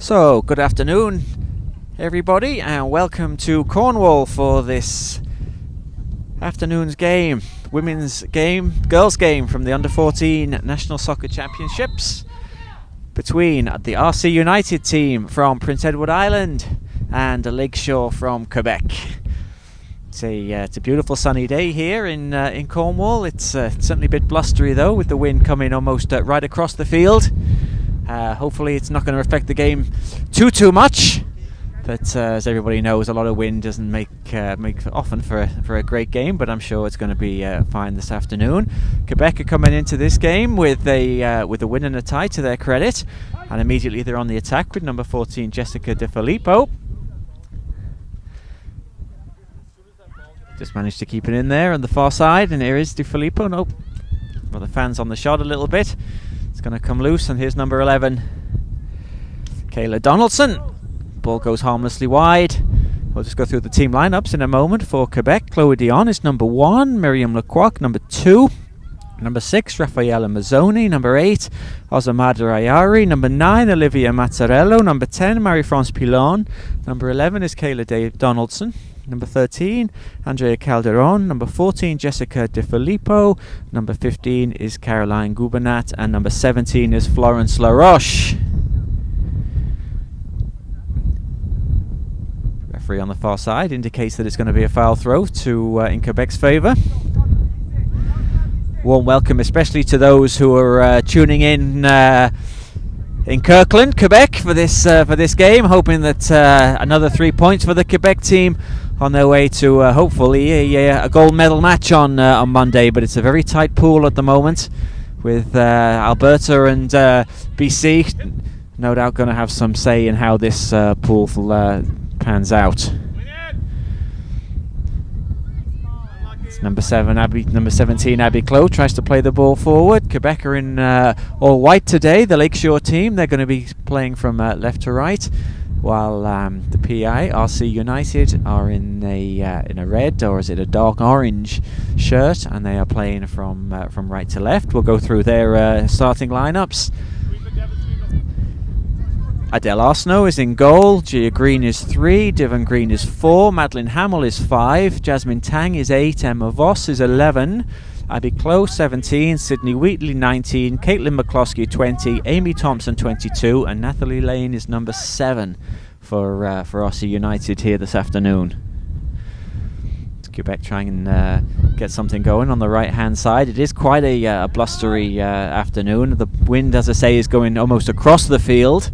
So, good afternoon everybody, and welcome to Cornwall for this afternoon's game, women's game, girls game from the Under-14 National Soccer Championships between the RC United team from Prince Edward Island and Lakeshore from Quebec. It's a beautiful sunny day here in Cornwall. It's certainly a bit blustery though, with the wind coming almost right across the field. Hopefully it's not going to affect the game too much, but as everybody knows, a lot of wind doesn't make often for a great game, but I'm sure it's going to be fine this afternoon. Quebec are coming into this game with a win and a tie to their credit, and immediately they're on the attack with number 14 Jessica De Filippo. Just managed to keep it in there on the far side, and here is De Filippo. Nope, well, the fans on the shot a little bit. It's going to come loose, and here's number 11, Kayla Donaldson. Ball goes harmlessly wide. We'll just go through the team lineups in a moment. For Quebec, Chloe Dion is number 1, Miriam Lequoc number 2, number 6, Raffaella Mazzoni, number 8, Ozamada Ayari, number 9, Olivia Mazzarello, number 10, Marie-France Pilon, number 11 is Kayla Donaldson, number 13, Andrea Calderon, number 14, Jessica De Filippo, number 15 is Caroline Gubernat, and number 17 is Florence Laroche. Referee on the far side indicates that it's going to be a foul throw in Quebec's favour. Warm welcome especially to those who are tuning in Kirkland, Quebec for this game, hoping that another 3 points for the Quebec team on their way to hopefully a gold medal match on Monday. But it's a very tight pool at the moment, with Alberta and BC no doubt going to have some say in how this pool pans out. It's number 17 Abby Clough tries to play the ball forward. Quebec are in all white today. The Lakeshore team, they're going to be playing from left to right, while the PEI RC United are in a red, or is it a dark orange shirt, and they are playing from right to left. We'll go through their starting lineups. Adele Arsenault is in goal, Gia Green is 3, Divon Green is 4, Madeline Hamill is 5, Jasmine Tang is 8, Emma Voss is 11, Abby Clough 17, Sydney Wheatley 19, Caitlin McCloskey 20, Amy Thompson 22, and Natalie Lane is number 7 for RC United here this afternoon. Quebec trying and get something going on the right hand side. It is quite a blustery afternoon. The wind, as I say, is going almost across the field.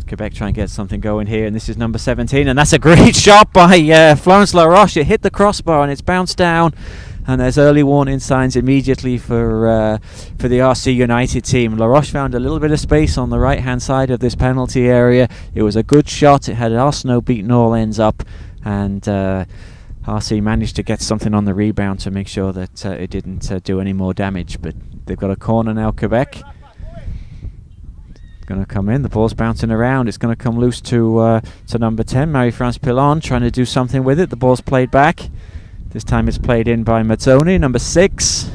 Quebec try and get something going here, and this is number 17, and that's a great shot by Florence Laroche. It hit the crossbar and it's bounced down, and there's early warning signs immediately for the RC United team. Laroche found a little bit of space on the right hand side of this penalty area. It was a good shot. It had Arsenault beaten all ends up, and RC managed to get something on the rebound to make sure that it didn't do any more damage. But they've got a corner now, Quebec. Going to come in, the ball's bouncing around, it's going to come loose to number 10, Marie-France Pilon, trying to do something with it. The ball's played back, this time it's played in by Mazzoni, number 6.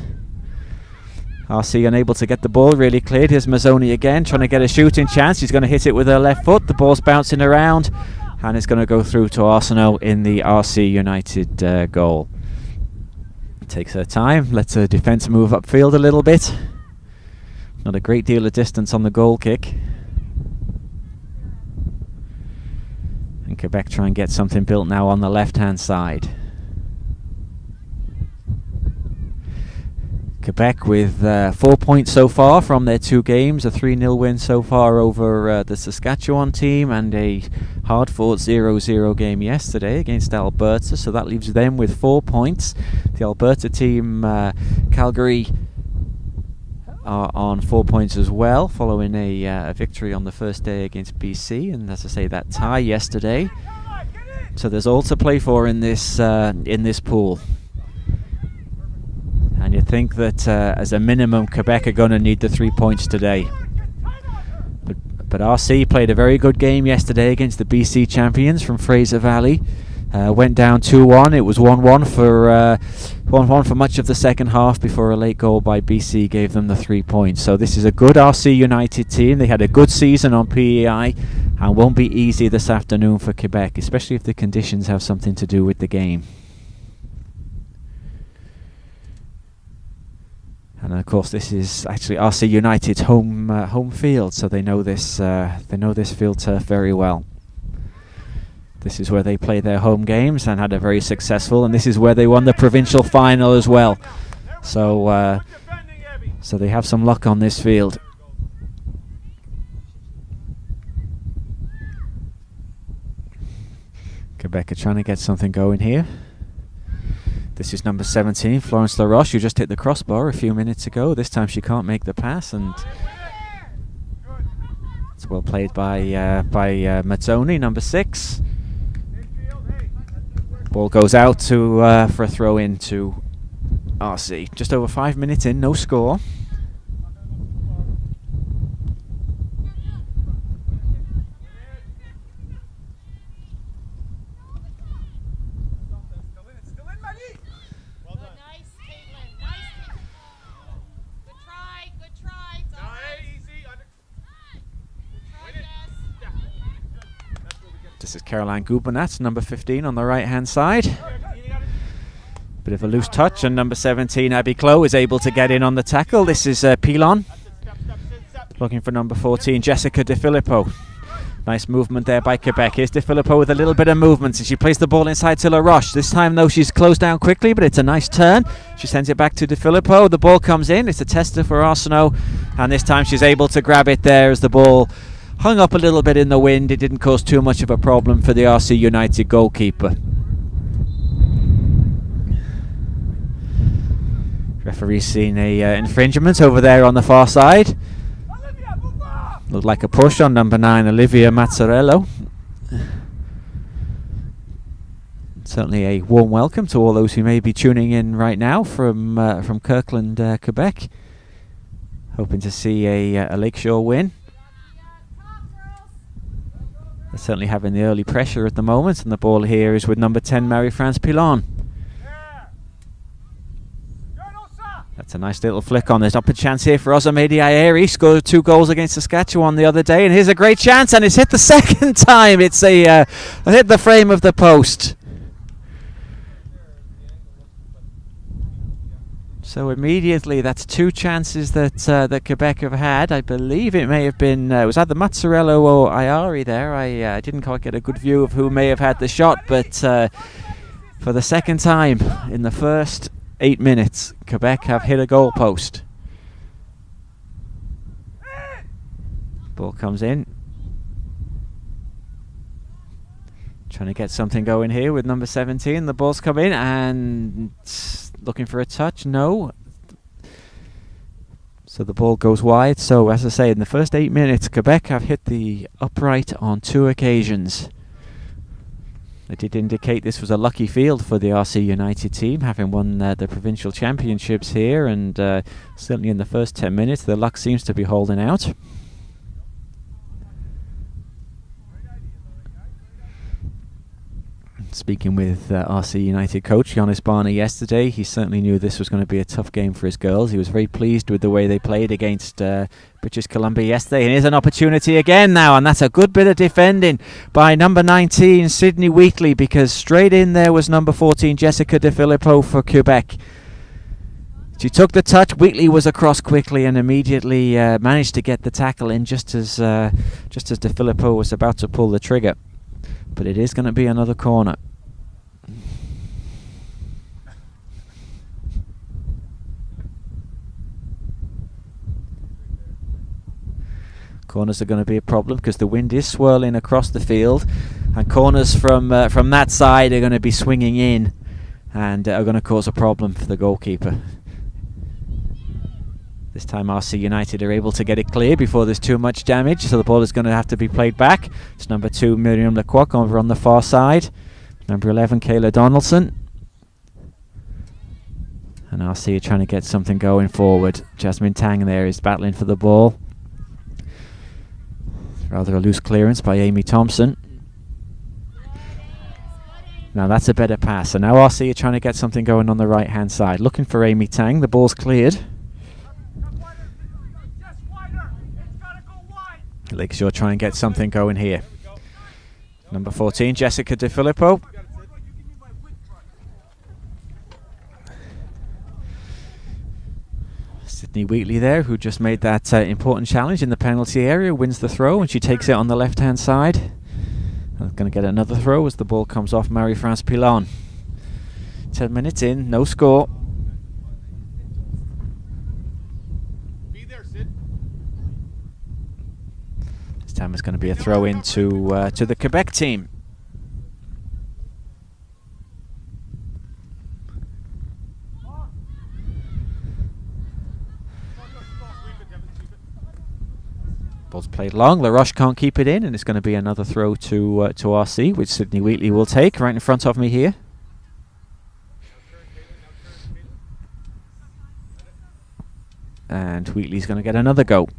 RC unable to get the ball really cleared. Here's Mazzoni again, trying to get a shooting chance. She's going to hit it with her left foot, the ball's bouncing around, and it's going to go through to Arsenault in the RC United goal. Takes her time, lets her defence move upfield a little bit. Not a great deal of distance on the goal kick. And Quebec try and get something built now on the left-hand side. Quebec with 4 points so far from their 2 games, a 3-0 win so far over the Saskatchewan team, and a hard-fought 0-0 game yesterday against Alberta, so that leaves them with 4 points. The Alberta team, Calgary, are on 4 points as well, following a victory on the first day against BC, and as I say, that tie yesterday. So there's all to play for in this pool, and you think that as a minimum Quebec are going to need the 3 points today. But RC played a very good game yesterday against the BC champions from Fraser Valley. Went down 2-1. It was 1-1 for 1-1 for much of the second half before a late goal by BC gave them the 3 points. So this is a good RC United team. They had a good season on PEI and won't be easy this afternoon for Quebec, especially if the conditions have something to do with the game. And of course, this is actually RC United's home field, so they know this field turf very well. This is where they play their home games and had a very successful, and this is where they won the provincial final as well. So they have some luck on this field. Quebec are trying to get something going here. This is number 17, Florence LaRoche, who just hit the crossbar a few minutes ago. This time she can't make the pass, and it's well played by Mazzoni, number 6. Ball goes out to for a throw in to RC. Just over 5 minutes in, no score. This is Caroline Gubernat, number 15 on the right hand side. Bit of a loose touch, and number 17 Abby Clough is able to get in on the tackle. This is Pilon looking for number 14 Jessica De Filippo. Nice movement there by Quebec. Here's De Filippo with a little bit of movement, and she plays the ball inside to LaRoche. This time though she's closed down quickly, but it's a nice turn. She sends it back to De Filippo. The ball comes in. It's a tester for Arsenault, and this time she's able to grab it there as the ball hung up a little bit in the wind. It didn't cause too much of a problem for the RC United goalkeeper. Referee's seen a infringement over there on the far side. Looked like a push on number 9, Olivia Mazzarello. Certainly a warm welcome to all those who may be tuning in right now from Kirkland, Quebec. Hoping to see a Lakeshore win. They're certainly having the early pressure at the moment, and the ball here is with number 10, Marie-France Pilon. That's a nice little flick on. There's up a chance here for Ozamedi Ayeri. Scored 2 goals against Saskatchewan the other day, and here's a great chance, and it's hit the second time. It's hit the frame of the post. So immediately, that's 2 chances that Quebec have had. I believe it may have been was either Mazzarello or Ayari there. I didn't quite get a good view of who may have had the shot, but for the second time in the first 8 minutes, Quebec have hit a goal post. Ball comes in. Trying to get something going here with number 17. The ball's come in and looking for a touch. No. So the ball goes wide. So as I say, in the first 8 minutes, Quebec have hit the upright on 2 occasions. It did indicate this was a lucky field for the RC United team, having won the provincial championships here, and certainly in the first 10 minutes the luck seems to be holding out. Speaking with RC United coach Giannis Barner yesterday, he certainly knew this was going to be a tough game for his girls. He was very pleased with the way they played against British Columbia yesterday. And here's an opportunity again now, and that's a good bit of defending by number 19 Sydney Wheatley, because straight in there was number 14 Jessica De Filippo for Quebec. She took the touch. Wheatley was across quickly and immediately managed to get the tackle in just as De Filippo was about to pull the trigger. But it is going to be another corner. Corners are going to be a problem because the wind is swirling across the field, and corners from that side are going to be swinging in and are going to cause a problem for the goalkeeper. This time RC United are able to get it clear before there's too much damage, so the ball is going to have to be played back. It's number 2 Miriam Lequoc over on the far side, number 11 Kayla Donaldson, and RC are trying to get something going forward. Jasmine Tang there is battling for the ball. Rather a loose clearance by Amy Thompson. Now that's a better pass. And now RC are trying to get something going on the right hand side. Looking for Amy Tang. The ball's cleared. Lakeshore try and get something going here. Number 14, Jessica De Filippo. Sydney Wheatley there, who just made that important challenge in the penalty area, wins the throw, and she takes it on the left-hand side. Going to get another throw as the ball comes off Marie-France Pilon. 10 minutes in, no score. This time it's going to be a throw in to the Quebec team. Ball's played long. LaRoche can't keep it in, and it's going to be another throw to RC, which Sydney Wheatley will take right in front of me here. And Wheatley's going to get another go.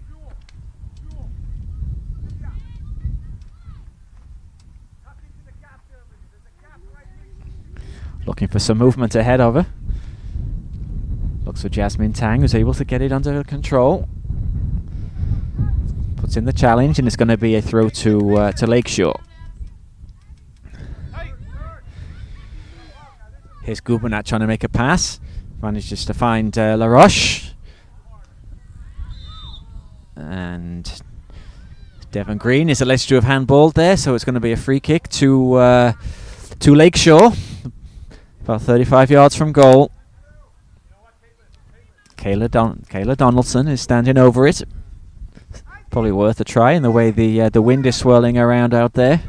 Looking for some movement ahead of her. Looks for Jasmine Tang, who's able to get it under control. Puts in the challenge, and it's going to be a throw to Lakeshore. Here's Gubernat trying to make a pass. Manages to find LaRoche. And Devon Green is alleged to have handballed there, so it's going to be a free kick to Lakeshore. About 35 yards from goal. Kayla Donaldson is standing over it. Probably worth a try in the way the wind is swirling around out there.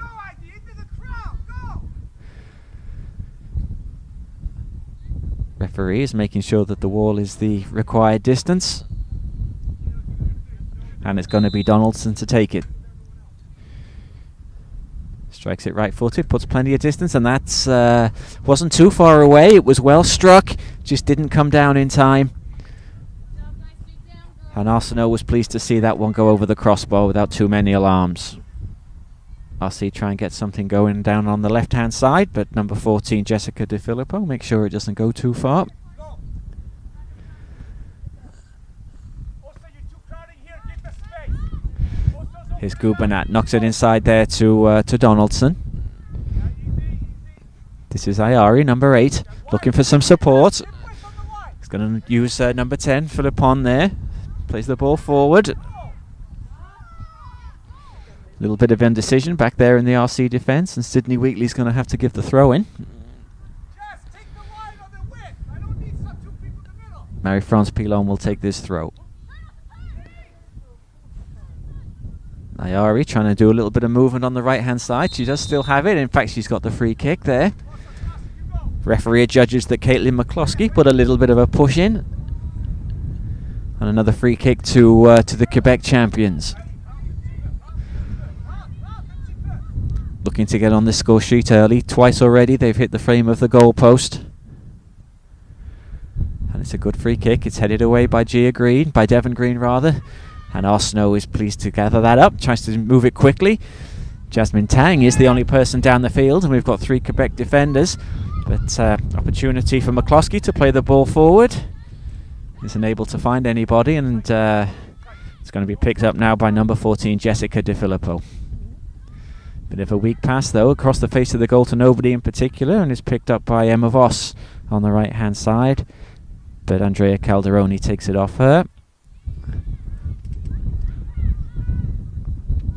Referee is making sure that the wall is the required distance. And it's going to be Donaldson to take it. Strikes it right-footed, puts plenty of distance, and that's wasn't too far away. It was well struck, just didn't come down in time. And Arsenault was pleased to see that one go over the crossbar without too many alarms. RC try and get something going down on the left-hand side, but number 14, Jessica De Filippo, make sure it doesn't go too far. Here's Gubernat, knocks it inside there to Donaldson. This is Ayari, number 8, looking for some support. He's going to use number 10, Philippon there. Plays the ball forward. A little bit of indecision back there in the RC defence, and Sydney Wheatley's going to have to give the throw in. Marie-France Pilon will take this throw. Ayari trying to do a little bit of movement on the right hand side. She does still have it. In fact, she's got the free kick there. Referee judges that Caitlin McCloskey put a little bit of a push in. And another free kick to the Quebec champions. Looking to get on this score sheet early. Twice already they've hit the frame of the goal post. And it's a good free kick. It's headed away by Devon Green rather. And Arsenault is pleased to gather that up. Tries to move it quickly. Jasmine Tang is the only person down the field, and we've got 3 Quebec defenders. But opportunity for McCloskey to play the ball forward. Isn't able to find anybody, and it's going to be picked up now by number 14, Jessica De Filippo. Bit of a weak pass though, across the face of the goal to nobody in particular, and is picked up by Emma Voss on the right hand side. But Andrea Calderoni takes it off her.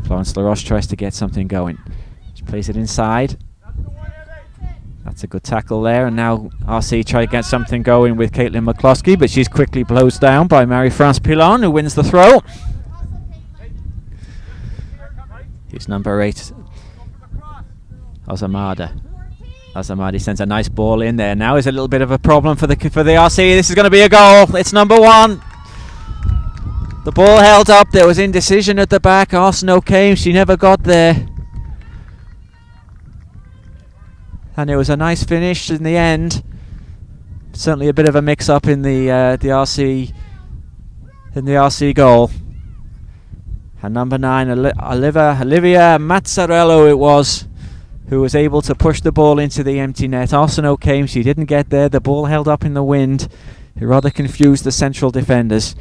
Florence LaRoche tries to get something going. She plays it inside. That's a good tackle there, and now RC try to get something going with Caitlin McCloskey, but she's quickly blows down by Marie-France Pilon, who wins the throw. Here's number 8, Ozamada. Ozamadi sends a nice ball in there. Now is a little bit of a problem for the RC. This is going to be a goal. It's number 1. The ball held up. There was indecision at the back. Arsenault came. She never got there. And it was a nice finish in the end. Certainly a bit of a mix-up in the RC goal. And number 9, Olivia Mazzarello it was, who was able to push the ball into the empty net. Arsenault came, she didn't get there. The ball held up in the wind. It rather confused the central defenders.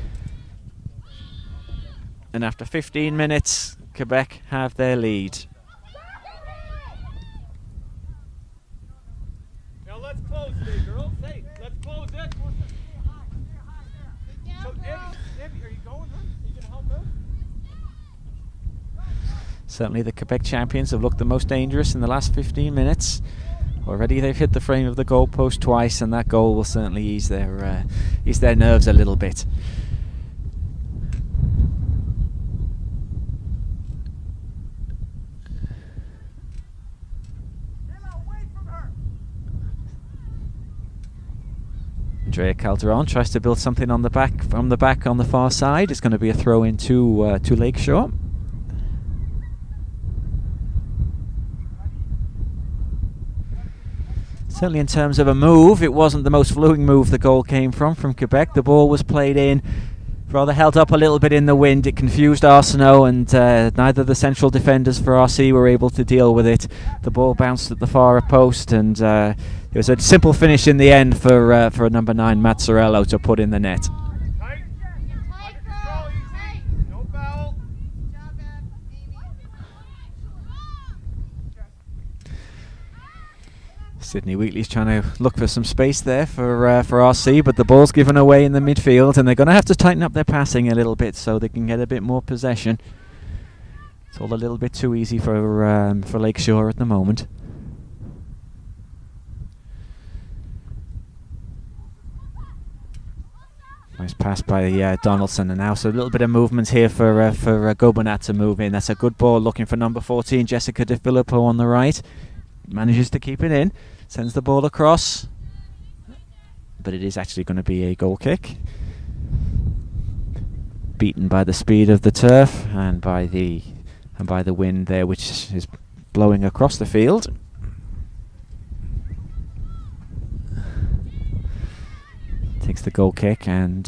And after 15 minutes, Quebec have their lead. Now let's close today, girls. Hey, let's close it. So, Evie, are you going, huh? Are you going to help out? Certainly the Quebec champions have looked the most dangerous in the last 15 minutes. Already they've hit the frame of the goalpost twice, and that goal will certainly ease their nerves a little bit. Andrea Calderon tries to build something on the back, from the back on the far side. It's going to be a throw into Lakeshore. Certainly in terms of a move, it wasn't the most flowing move the goal came from Quebec. The ball was played in, rather held up a little bit in the wind. It confused Arsenault, and neither the central defenders for RC were able to deal with it. The ball bounced at the far post, and it was a simple finish in the end for number 9 Mazzarello to put in the net. Sydney Wheatley's trying to look for some space there for RC, but the ball's given away in the midfield, and they're going to have to tighten up their passing a little bit so they can get a bit more possession. It's all a little bit too easy for Lakeshore at the moment. Nice pass by Donaldson, and now so a little bit of movement here for Gobonat to move in. That's a good ball, looking for number 14 Jessica De Filippo on the right. Manages to keep it in, sends the ball across, but it is actually going to be a goal kick. Beaten by the speed of the turf and by the wind there, which is blowing across the field. Takes the goal kick, and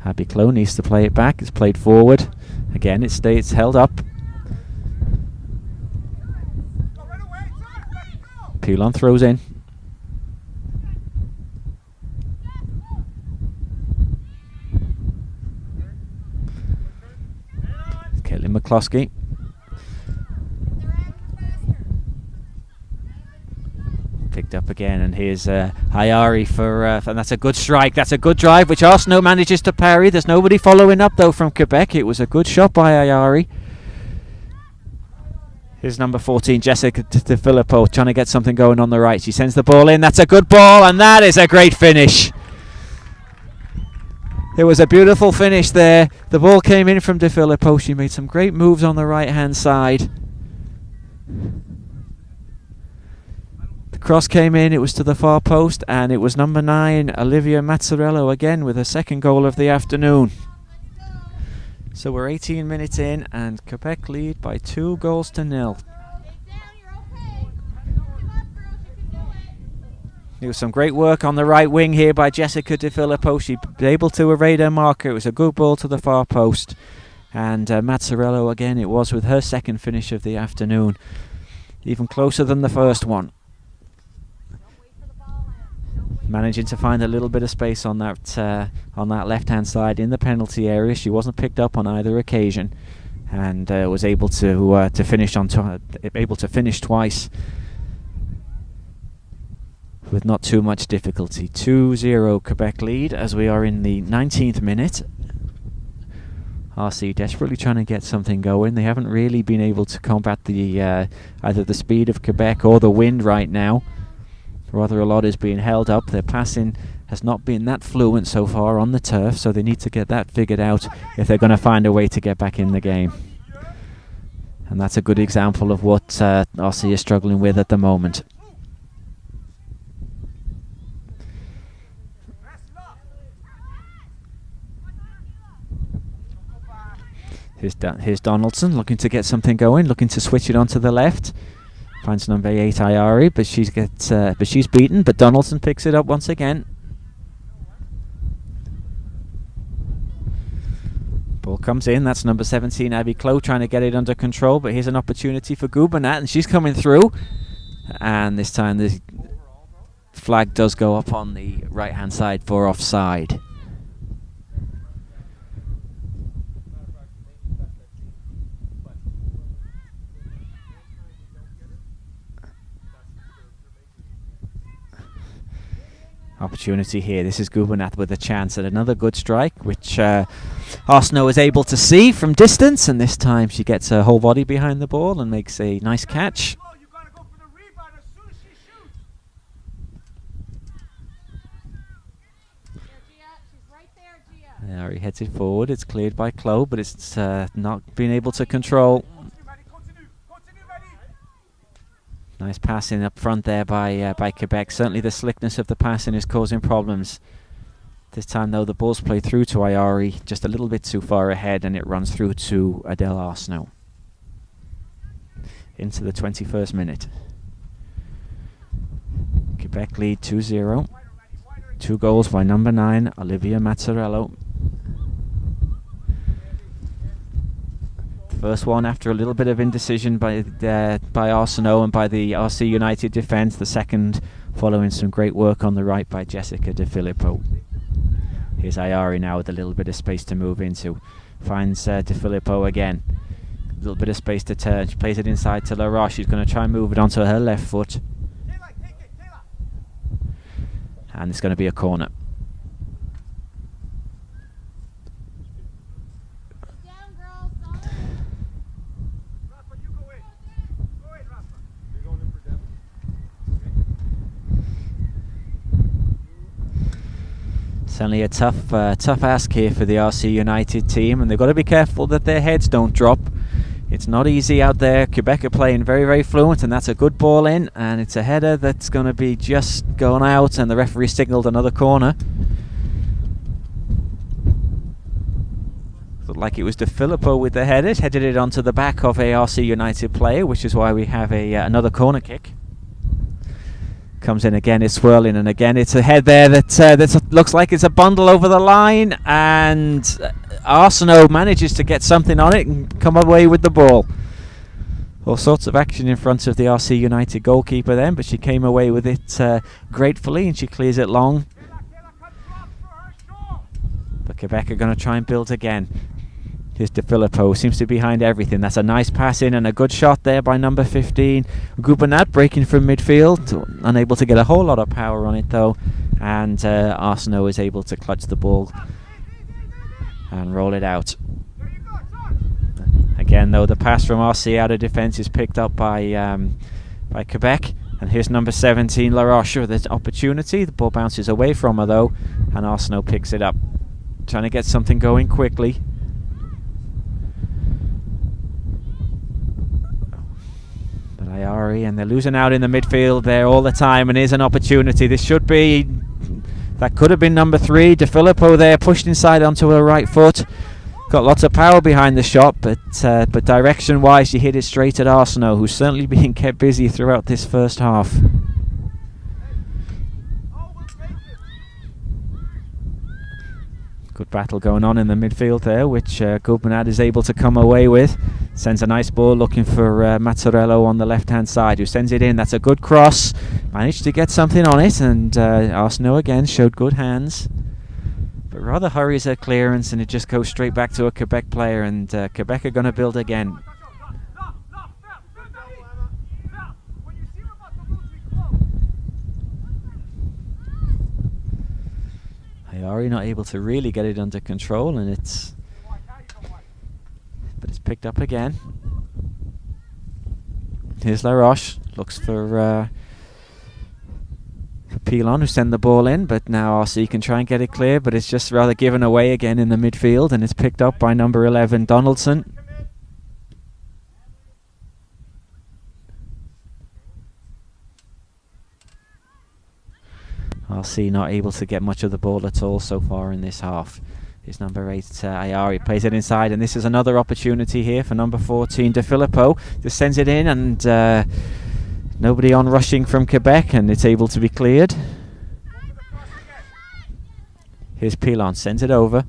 Abby Clow needs to play it back. It's played forward again. It stays held up. Pilon throws in. Caitlin McCloskey. Picked up again, and here's Hayari for and that's a good strike. That's a good drive, which Arsenault manages to parry. There's nobody following up though from Quebec. It was a good shot by Hayari. Here's number 14, Jessica De Filippo, trying to get something going on the right. She sends the ball in. That's a good ball, and that is a great finish. It was a beautiful finish there. The ball came in from De Filippo. She made some great moves on the right-hand side. The cross came in. It was to the far post, and it was number 9, Olivia Mazzarello, again with her second goal of the afternoon. So we're 18 minutes in, and Quebec lead by 2-0. There was some great work on the right wing here by Jessica De Filippo. She was able to evade her marker. It was a good ball to the far post. And Mazzarello again, it was with her second finish of the afternoon. Even closer than the first one. Managing to find a little bit of space on that left-hand side in the penalty area. She wasn't picked up on either occasion, and was able to finish able to finish twice with not too much difficulty. 2-0 Quebec lead as we are in the 19th minute. RC desperately trying to get something going. They haven't really been able to combat the either the speed of Quebec or the wind right now. Rather a lot is being held up. Their passing has not been that fluent so far on the turf, so they need to get that figured out if they're going to find a way to get back in the game. And that's a good example of what RC is struggling with at the moment. Here's Donaldson looking to get something going, looking to switch it onto the left. Finds number 8 Ayari, but she's beaten. But Donaldson picks it up once again. Ball comes in. That's number 17 Abby Clow trying to get it under control. But here's an opportunity for Gubernat, and she's coming through. And this time the flag does go up on the right hand side for offside. Opportunity here. This is Gubernath with a chance at another good strike, which Arsenault is able to see from distance, and this time she gets her whole body behind the ball and makes a nice catch. Ari heads it forward. It's cleared by Chloe, but it's not being able to control. Nice passing up front there by Quebec. Certainly the slickness of the passing is causing problems. This time though the ball's played through to Iari, just a little bit too far ahead, and it runs through to Adele Arsenault. Into the 21st minute. Quebec lead 2-0. 2 goals by number 9, Olivia Mazzarello. First one after a little bit of indecision by Arsenault and by the RC United defence. The second following some great work on the right by Jessica De Filippo. Here's Iari now with a little bit of space to move into. Finds De Filippo again. A little bit of space to turn. She plays it inside to LaRoche. She's going to try and move it onto her left foot. And it's going to be a corner. Certainly a tough ask here for the RC United team, and they've got to be careful that their heads don't drop. It's not easy out there. Quebec are playing very, very fluent, and that's a good ball in, and it's a header that's going to be just going out, and the referee signalled another corner. Looked like it was De Filippo with the header, headed it onto the back of a RC United player, which is why we have another corner kick. Comes in again, it's swirling, and again it's a head there that looks like it's a bundle over the line, and Arsenault manages to get something on it and come away with the ball. All sorts of action in front of the RC United goalkeeper then, but she came away with it gratefully, and she clears it long. But Quebec are going to try and build again. Here's De Filippo, seems to be behind everything. That's a nice pass in and a good shot there by number 15. Gubernath breaking from midfield, unable to get a whole lot of power on it though. And Arsenault is able to clutch the ball and roll it out. Again though, the pass from RC out of defence is picked up by Quebec. And here's number 17, LaRoche, with an opportunity. The ball bounces away from her though, and Arsenault picks it up. Trying to get something going quickly. Iari, and they're losing out in the midfield there all the time, and here's an opportunity. This should be, that could have been number 3. De Filippo there pushed inside onto her right foot. Got lots of power behind the shot, but direction wise she hit it straight at Arsenault, who's certainly being kept busy throughout this first half. Good battle going on in the midfield there, which Gubernath is able to come away with. Sends a nice ball looking for Mazzarello on the left-hand side, who sends it in. That's a good cross. Managed to get something on it, and Arsenault again showed good hands. But rather hurries her clearance, and it just goes straight back to a Quebec player, and Quebec are going to build again. Iari not able to really get it under control, and it's picked up again. Here's LaRoche, looks for Pilon, who send the ball in, but now RC can try and get it clear, but it's just rather given away again in the midfield, and it's picked up by number 11, Donaldson. RC not able to get much of the ball at all so far in this half. Here's number 8, Iari, plays it inside, and this is another opportunity here for number 14, De Filippo. Just sends it in, and nobody on rushing from Quebec, and it's able to be cleared. Here's Pilon, sends it over.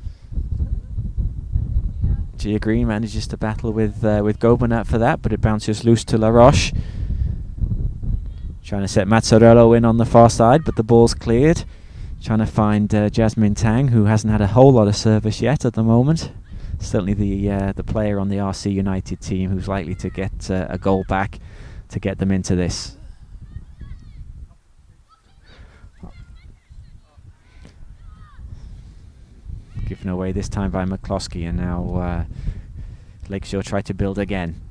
Gia Green manages to battle with Gubernath for that, but it bounces loose to LaRoche. Trying to set Mazzarello in on the far side, but the ball's cleared. Trying to find Jasmine Tang, who hasn't had a whole lot of service yet at the moment. Certainly the player on the RC United team who's likely to get a goal back to get them into this. Given away this time by McCloskey, and now Lakeshore try to build again.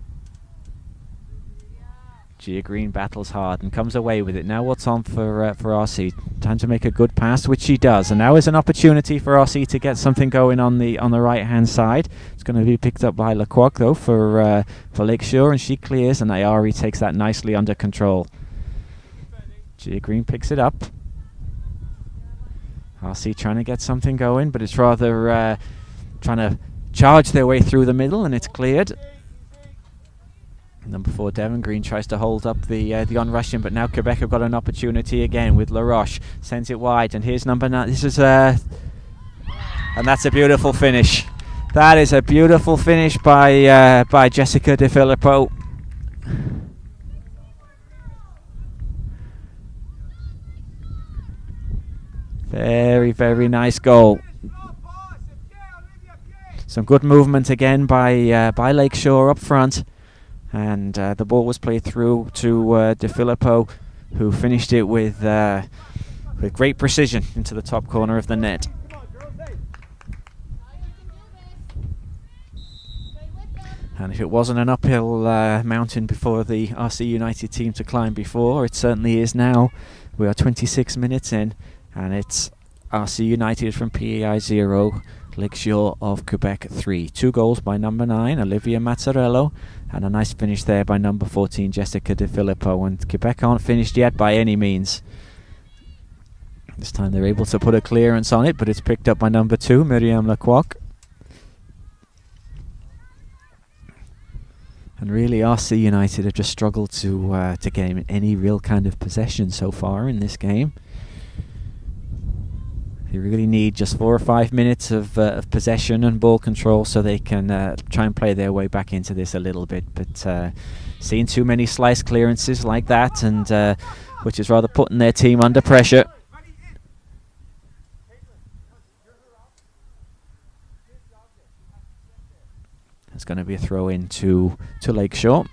Gia Green battles hard and comes away with it. Now what's on for RC? Time to make a good pass, which she does. And now is an opportunity for RC to get something going on the right hand side. It's going to be picked up by Lequoc though for Lakeshore, and she clears, and Ayari takes that nicely under control. Gia Green picks it up. RC trying to get something going, but it's rather trying to charge their way through the middle, and it's cleared. Number 4, Devon Green tries to hold up the on-rushing, but now Quebec have got an opportunity again with LaRoche. Sends it wide, and here's number 9. This is and that's a beautiful finish. That is a beautiful finish by Jessica De Filippo. Very, very nice goal. Some good movement again by Lakeshore up front. And the ball was played through to De Filippo, who finished it with great precision into the top corner of the net. And if it wasn't an uphill mountain before the RC United team to climb before, it certainly is now. We are 26 minutes in, and it's RC United from PEI 0, Lakeshore of Quebec 3. 2 goals by number 9, Olivia Mazzarello, and a nice finish there by number 14, Jessica De Filippo. And Quebec aren't finished yet by any means. This time they're able to put a clearance on it, but it's picked up by number 2, Miriam Lequoc. And really, RC United have just struggled to gain any real kind of possession so far in this game. They really need just 4 or 5 minutes of possession and ball control so they can try and play their way back into this a little bit. But seeing too many slice clearances like that, and which is rather putting their team under pressure. It's going to be a throw in to Lakeshore.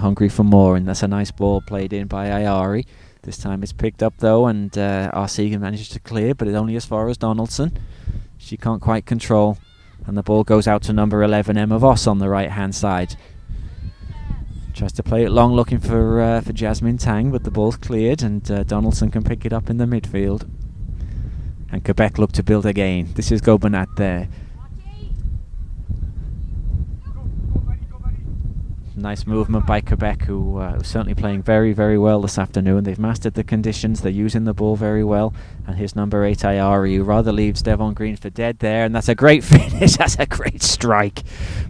Hungry for more, and that's a nice ball played in by Ayari. This time it's picked up though, and RC manages to clear, but it's only as far as Donaldson. She can't quite control, and the ball goes out to number 11, Emma Voss, on the right hand side. Tries to play it long, looking for Jasmine Tang, but the ball's cleared, and Donaldson can pick it up in the midfield. And Quebec look to build again. This is Gobernat there. Nice movement by Quebec, who are certainly playing very, very well this afternoon. They've mastered the conditions, they're using the ball very well. And here's number 8, Ayari, who rather leaves Devon Green for dead there. And that's a great finish, that's a great strike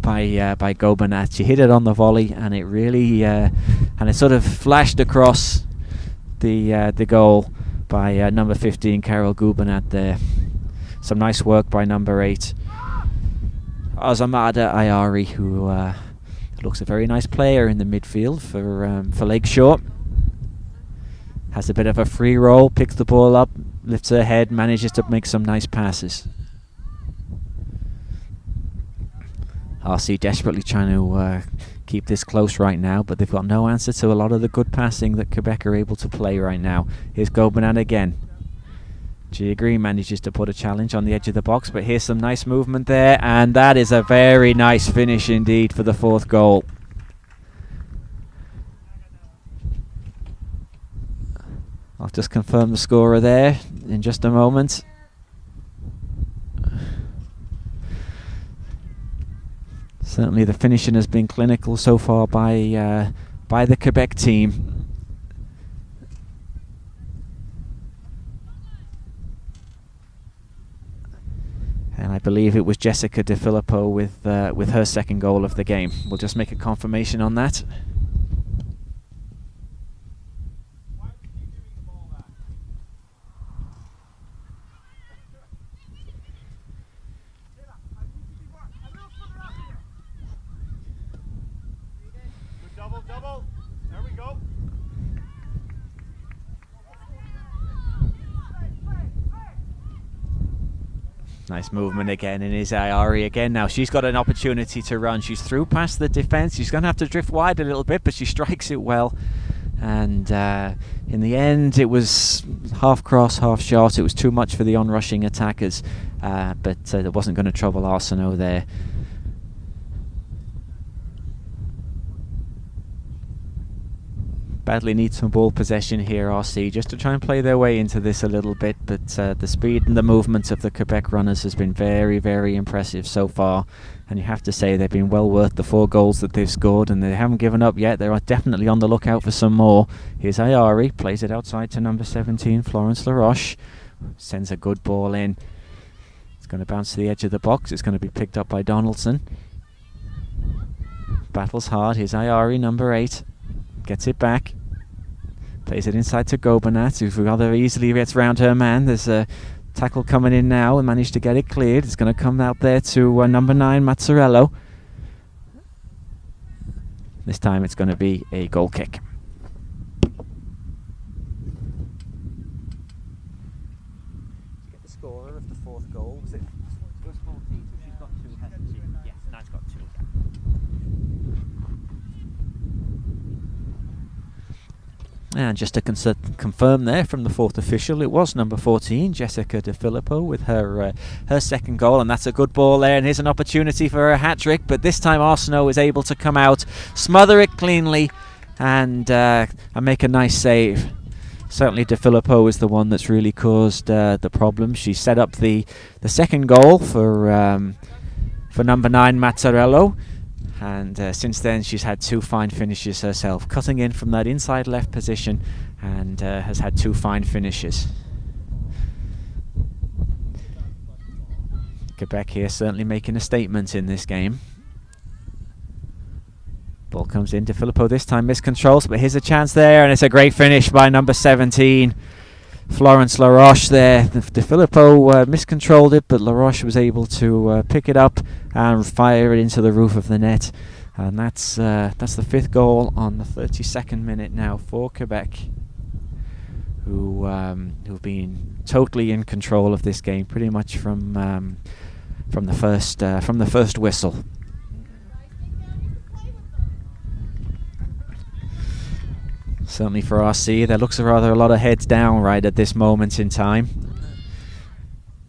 by Gobernat. She hit it on the volley, and it really, and it sort of flashed across the goal by number 15, Carol Gubernat there. Some nice work by number 8, Azamada Ayari, who looks a very nice player in the midfield for Lakeshore. Has a bit of a free roll, picks the ball up, lifts her head, manages to make some nice passes. RC desperately trying to keep this close right now, but they've got no answer to a lot of the good passing that Quebec are able to play right now. Here's Gobernat again. Gia Green manages to put a challenge on the edge of the box, but here's some nice movement there, and that is a very nice finish indeed for the 4th goal. I'll just confirm the scorer there in just a moment. Certainly the finishing has been clinical so far by the Quebec team. And I believe it was Jessica De Filippo with her 2nd goal of the game. We'll just make a confirmation on that. Double. There we go. Nice movement again in his Ayari again. Now she's got an opportunity to run. She's through past the defence. She's going to have to drift wide a little bit, but she strikes it well. And in the end, it was half cross, half shot. It was too much for the on-rushing attackers, but it wasn't going to trouble Arsenault there. Badly need some ball possession here, RC, just to try and play their way into this a little bit, but the speed and the movement of the Quebec runners has been very, very impressive so far, and you have to say they've been well worth the 4 goals that they've scored, and they haven't given up yet. They're definitely on the lookout for some more. Here's Ayari, plays it outside to number 17, Florence Laroche, sends a good ball in. It's going to bounce to the edge of the box. It's going to be picked up by Donaldson. Battles hard. Here's Ayari, number 8. Gets it back, plays it inside to Gobernat, who rather easily gets round her man. There's a tackle coming in now and managed to get it cleared. It's going to come out there to number 9, Mazzarello. This time it's going to be a goal kick. Get the scorer of the 4th goal. Was it 14? So she's got 2, hasn't she? Yes, 9's got 2. And just to confirm there from the 4th official, it was number 14, Jessica De Filippo, with her second goal, and that's a good ball there, and here's an opportunity for a hat-trick, but this time Arsenault is able to come out, smother it cleanly, and make a nice save. Certainly De Filippo is the one that's really caused the problem. She set up the second goal for number 9, Mazzarello. And since then she's had 2 fine finishes herself, cutting in from that inside left position, and has had 2 fine finishes. Quebec here certainly making a statement in this game. Ball comes in, De Filippo this time miscontrols, but here's a chance there, and it's a great finish by number 17, Florence Laroche there. De Filippo miscontrolled it, but Laroche was able to pick it up and fire it into the roof of the net. And that's the 5th goal on the 32nd minute now for Quebec, who've been totally in control of this game pretty much from the first whistle. Certainly for RC, there looks rather a lot of heads down right at this moment in time.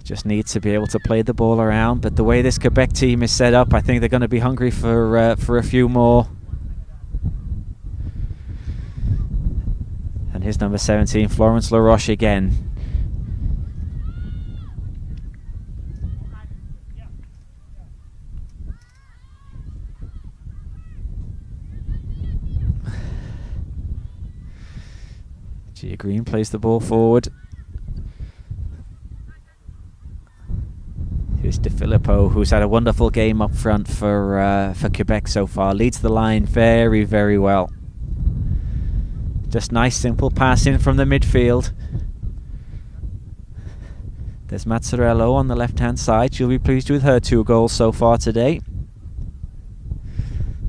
Just needs to be able to play the ball around, but the way this Quebec team is set up, I think they're going to be hungry for a few more. And here's number 17, Florence Laroche again. Gia Green plays the ball forward. Here's De Filippo, who's had a wonderful game up front for Quebec so far. Leads the line very, very well. Just nice, simple pass in from the midfield. There's Mazzarello on the left-hand side. She'll be pleased with her 2 goals so far today.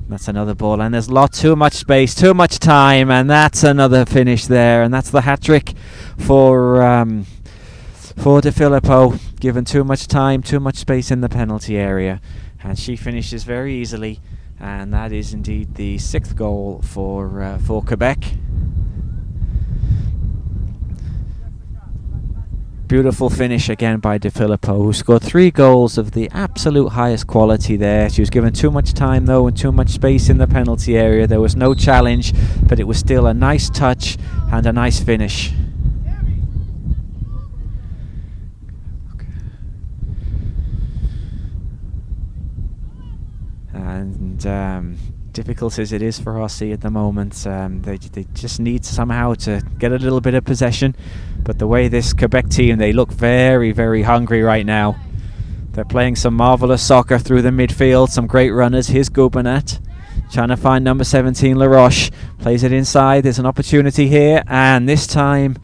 That's another ball, and there's too much space, too much time, and that's another finish there, and that's the hat-trick for De Filippo. Given too much time, too much space in the penalty area, and she finishes very easily, and that is indeed the 6th goal for Quebec. Beautiful finish again by De Filippo, who scored 3 goals of the absolute highest quality there. She was given too much time though and too much space in the penalty area. There was no challenge, but it was still a nice touch and a nice finish. And difficult as it is for RC at the moment, they just need somehow to get a little bit of possession. But the way this Quebec team, they look very, very hungry right now. They're playing some marvellous soccer through the midfield, some great runners. Here's Gobernat trying to find number 17, Laroche. Plays it inside, there's an opportunity here, and this time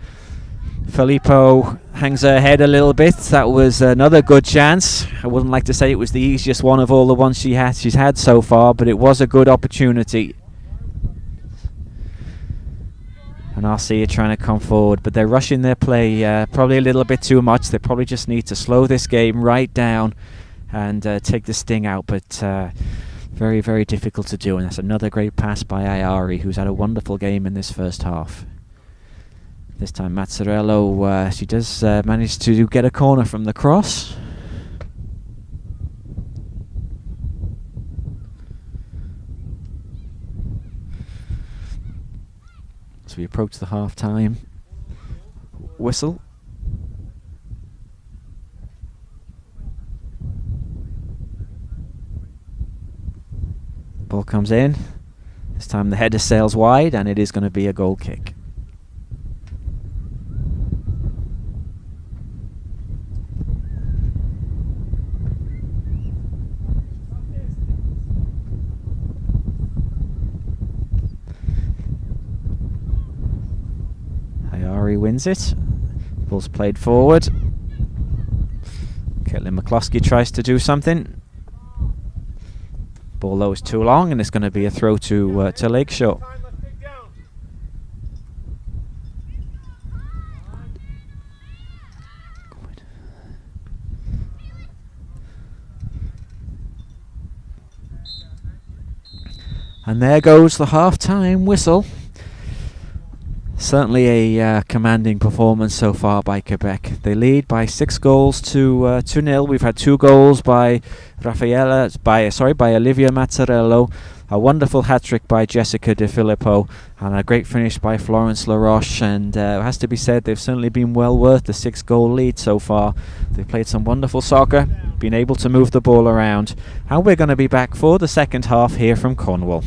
Filippo hangs her head a little bit. That was another good chance. I wouldn't like to say it was the easiest one of all the ones she's had so far, but it was a good opportunity. And RC are trying to come forward, but they're rushing their play probably a little bit too much. They probably just need to slow this game right down and take the sting out, but very, very difficult to do. And that's another great pass by Ayari, who's had a wonderful game in this first half. This time Mazzarello, she does manage to get a corner from the cross. So we approach the half-time whistle. Ball comes in. This time the header sails wide, and it is going to be a goal kick. Ayari wins it. Ball's played forward. Caitlin McCloskey tries to do something. Ball low is too long, and it's going to be a throw to Lakeshore. And there goes the half-time whistle. Certainly a commanding performance so far by Quebec. They lead by 6 goals to 0. We've had 2 goals by Olivia Mazzarello, a wonderful hat-trick by Jessica De Filippo, and a great finish by Florence LaRoche. And it has to be said, they've certainly been well worth the 6-goal lead so far. They've played some wonderful soccer, been able to move the ball around, and we're going to be back for the second half here from Cornwall.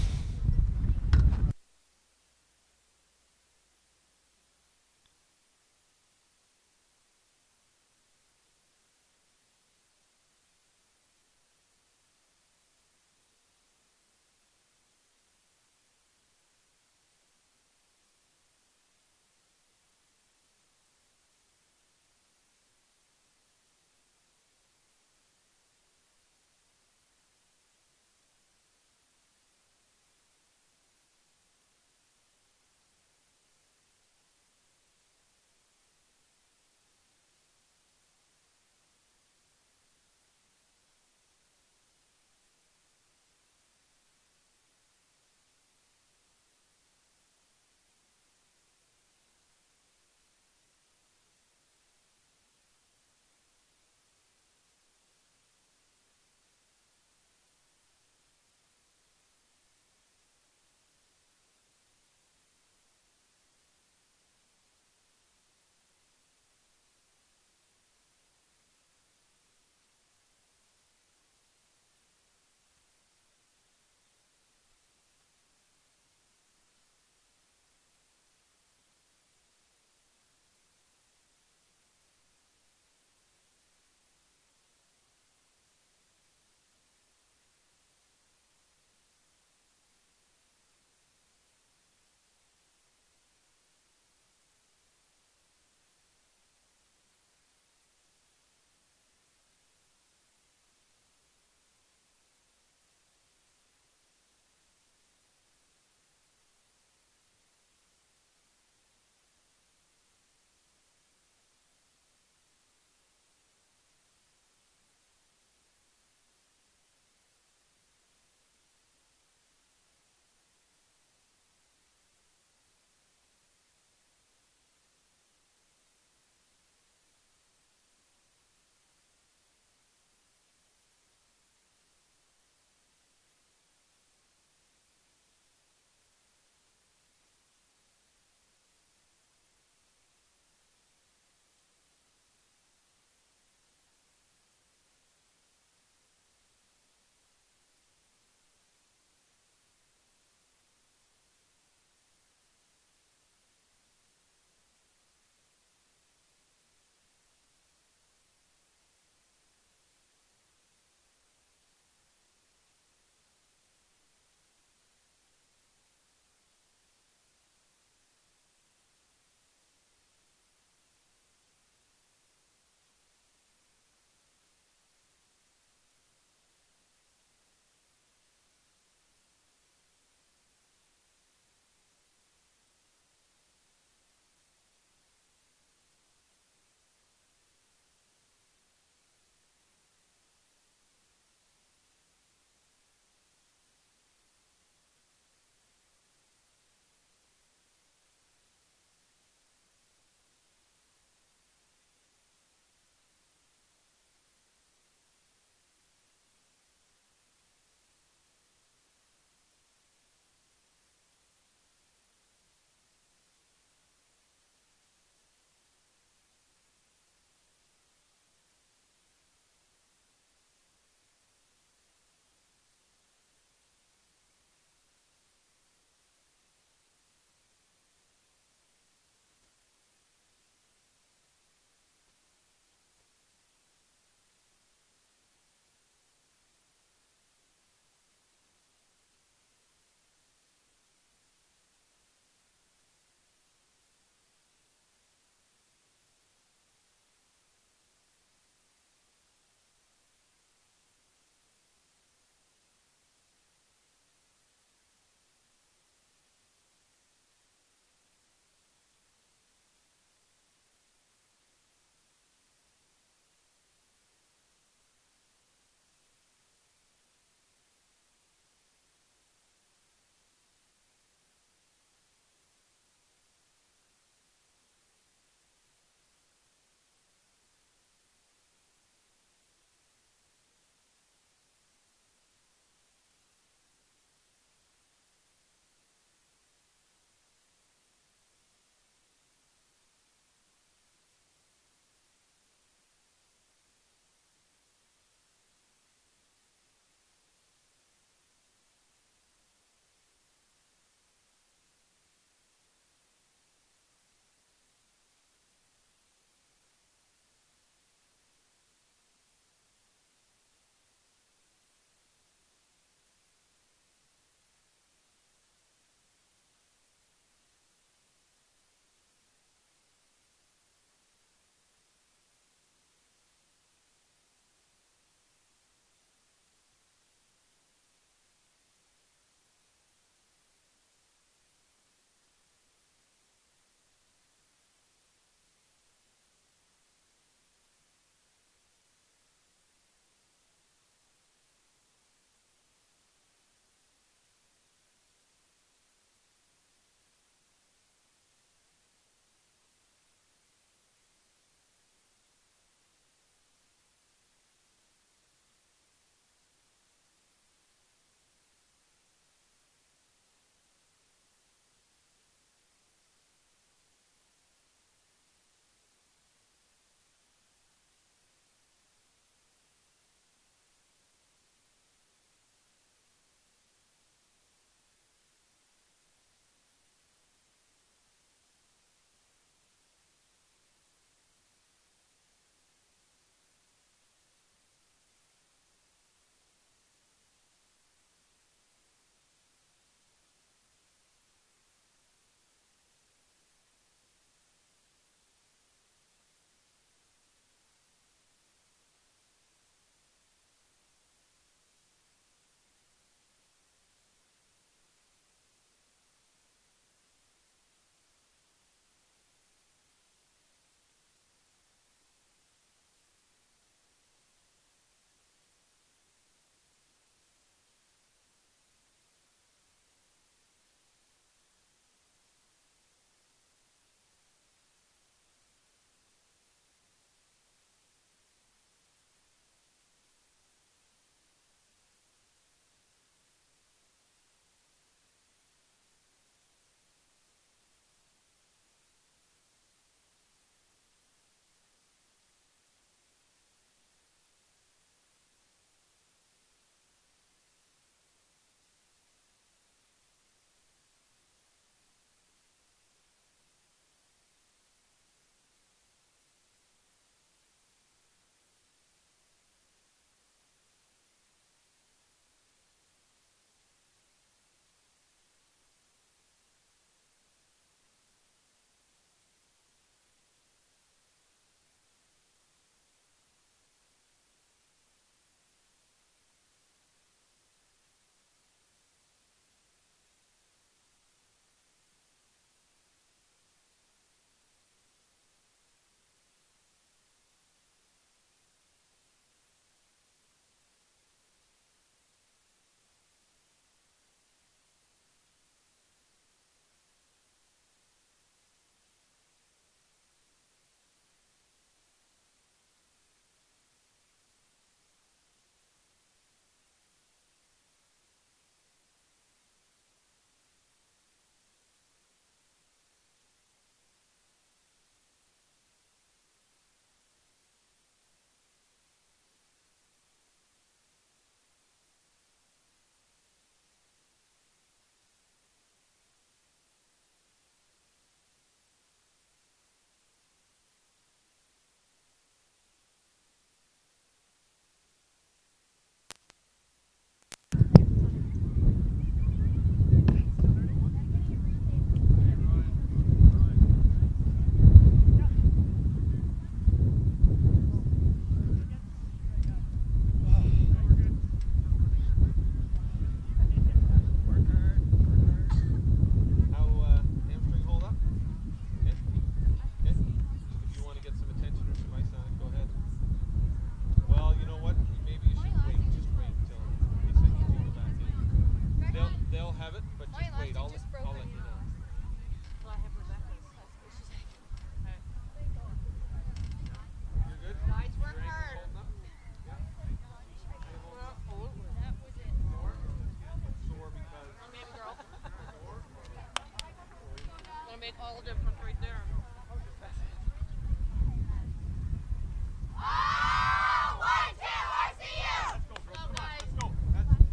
all different right there.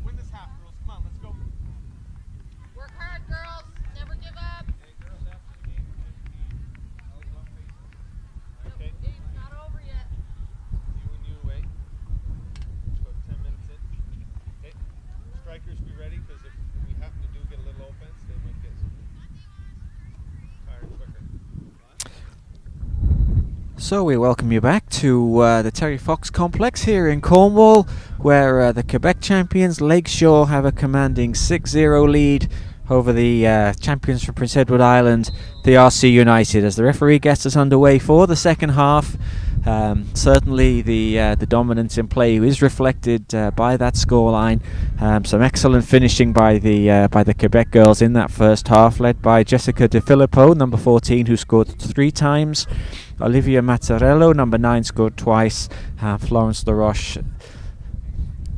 Win this half, girls. Come on, let's go. Work hard, girls. Never give up. Okay. It's not over yet. You wait. About 10 minutes in. Okay. Strikers, be ready, because if we happen to get a little offense, they might get tired quicker. So we welcome you back to the Terry Fox complex here in Cornwall, where the Quebec champions Lakeshore have a commanding 6-0 lead over the champions from Prince Edward Island, the RC United, as the referee gets us underway for the second half. Certainly the dominance in play is reflected by that scoreline. Some excellent finishing by the Quebec girls in that first half, led by Jessica De Filippo, number 14, who scored 3 times. Olivia Mazzarello, number 9, scored twice. Florence LaRoche,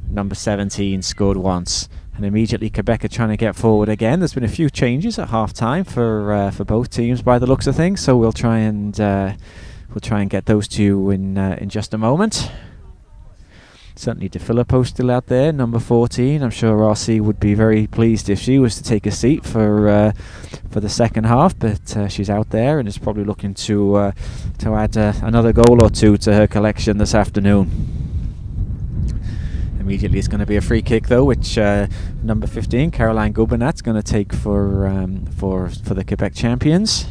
number 17, scored once. And immediately Quebec are trying to get forward again. There's been a few changes at half time for both teams by the looks of things, so we'll try and get those to you in just a moment. Certainly De Filippo still out there, number 14. I'm sure RC would be very pleased if she was to take a seat for the second half, but she's out there and is probably looking to add another goal or two to her collection this afternoon. Immediately it's going to be a free kick though, which number 15, Caroline Gubernat's going to take for the Quebec champions.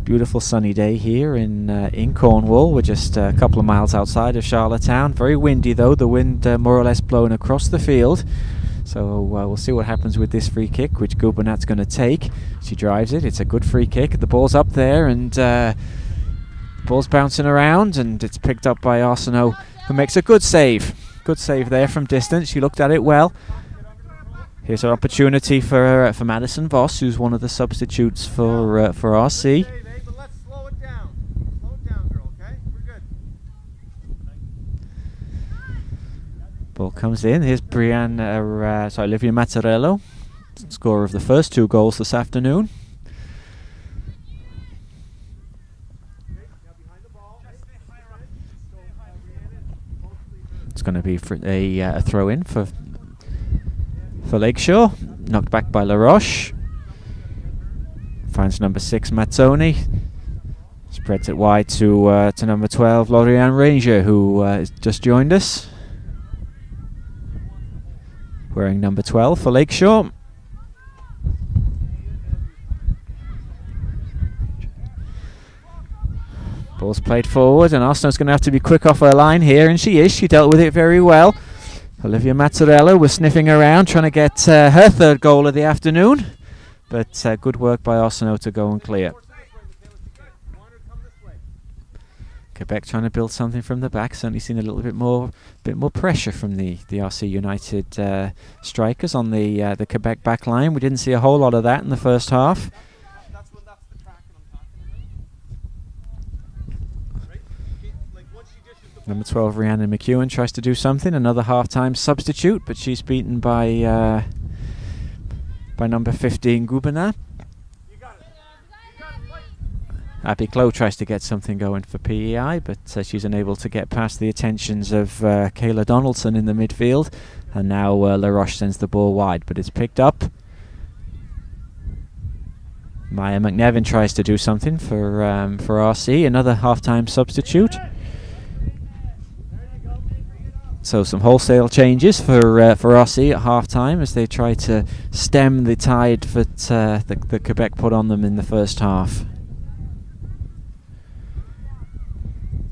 Beautiful sunny day here in Cornwall. We're just a couple of miles outside of Charlottetown. Very windy though, the wind more or less blowing across the field. So we'll see what happens with this free kick, which Gubernat's going to take. She drives it. It's a good free kick. The ball's up there and ball's bouncing around, and it's picked up by Arsenault, who makes a good save. Good save there from distance. She looked at it well. Here's our opportunity for Madison Voss, who's one of the substitutes for RC. But let's slow it down. Slow it down, girl, okay? We're good. Ball comes in. Here's Olivia Mazzarello, scorer of the first 2 goals this afternoon. It's going to be a throw in for Lakeshore, knocked back by LaRoche. Finds number 6 Mazzoni, spreads it wide to number 12 Lauriane Ranger, who has just joined us, wearing number 12 for Lakeshore. Ball's played forward, and Arsenault's going to have to be quick off her line here, and she is. She dealt with it very well. Olivia Mazzarello was sniffing around, trying to get her 3rd goal of the afternoon, but good work by Arsenault to go and clear. Quebec trying to build something from the back. Certainly seen a little bit more pressure from the RC United strikers on the Quebec back line. We didn't see a whole lot of that in the first half. Number 12, Rhiannon McEwen, tries to do something. Another half-time substitute, but she's beaten by number 15, Gubernat. Abby Clough tries to get something going for PEI, but she's unable to get past the attentions of Kayla Donaldson in the midfield. And now LaRoche sends the ball wide, but it's picked up. Maya McNevin tries to do something for RC, another half-time substitute. So some wholesale changes for RC at half-time as they try to stem the tide that the Quebec put on them in the first half.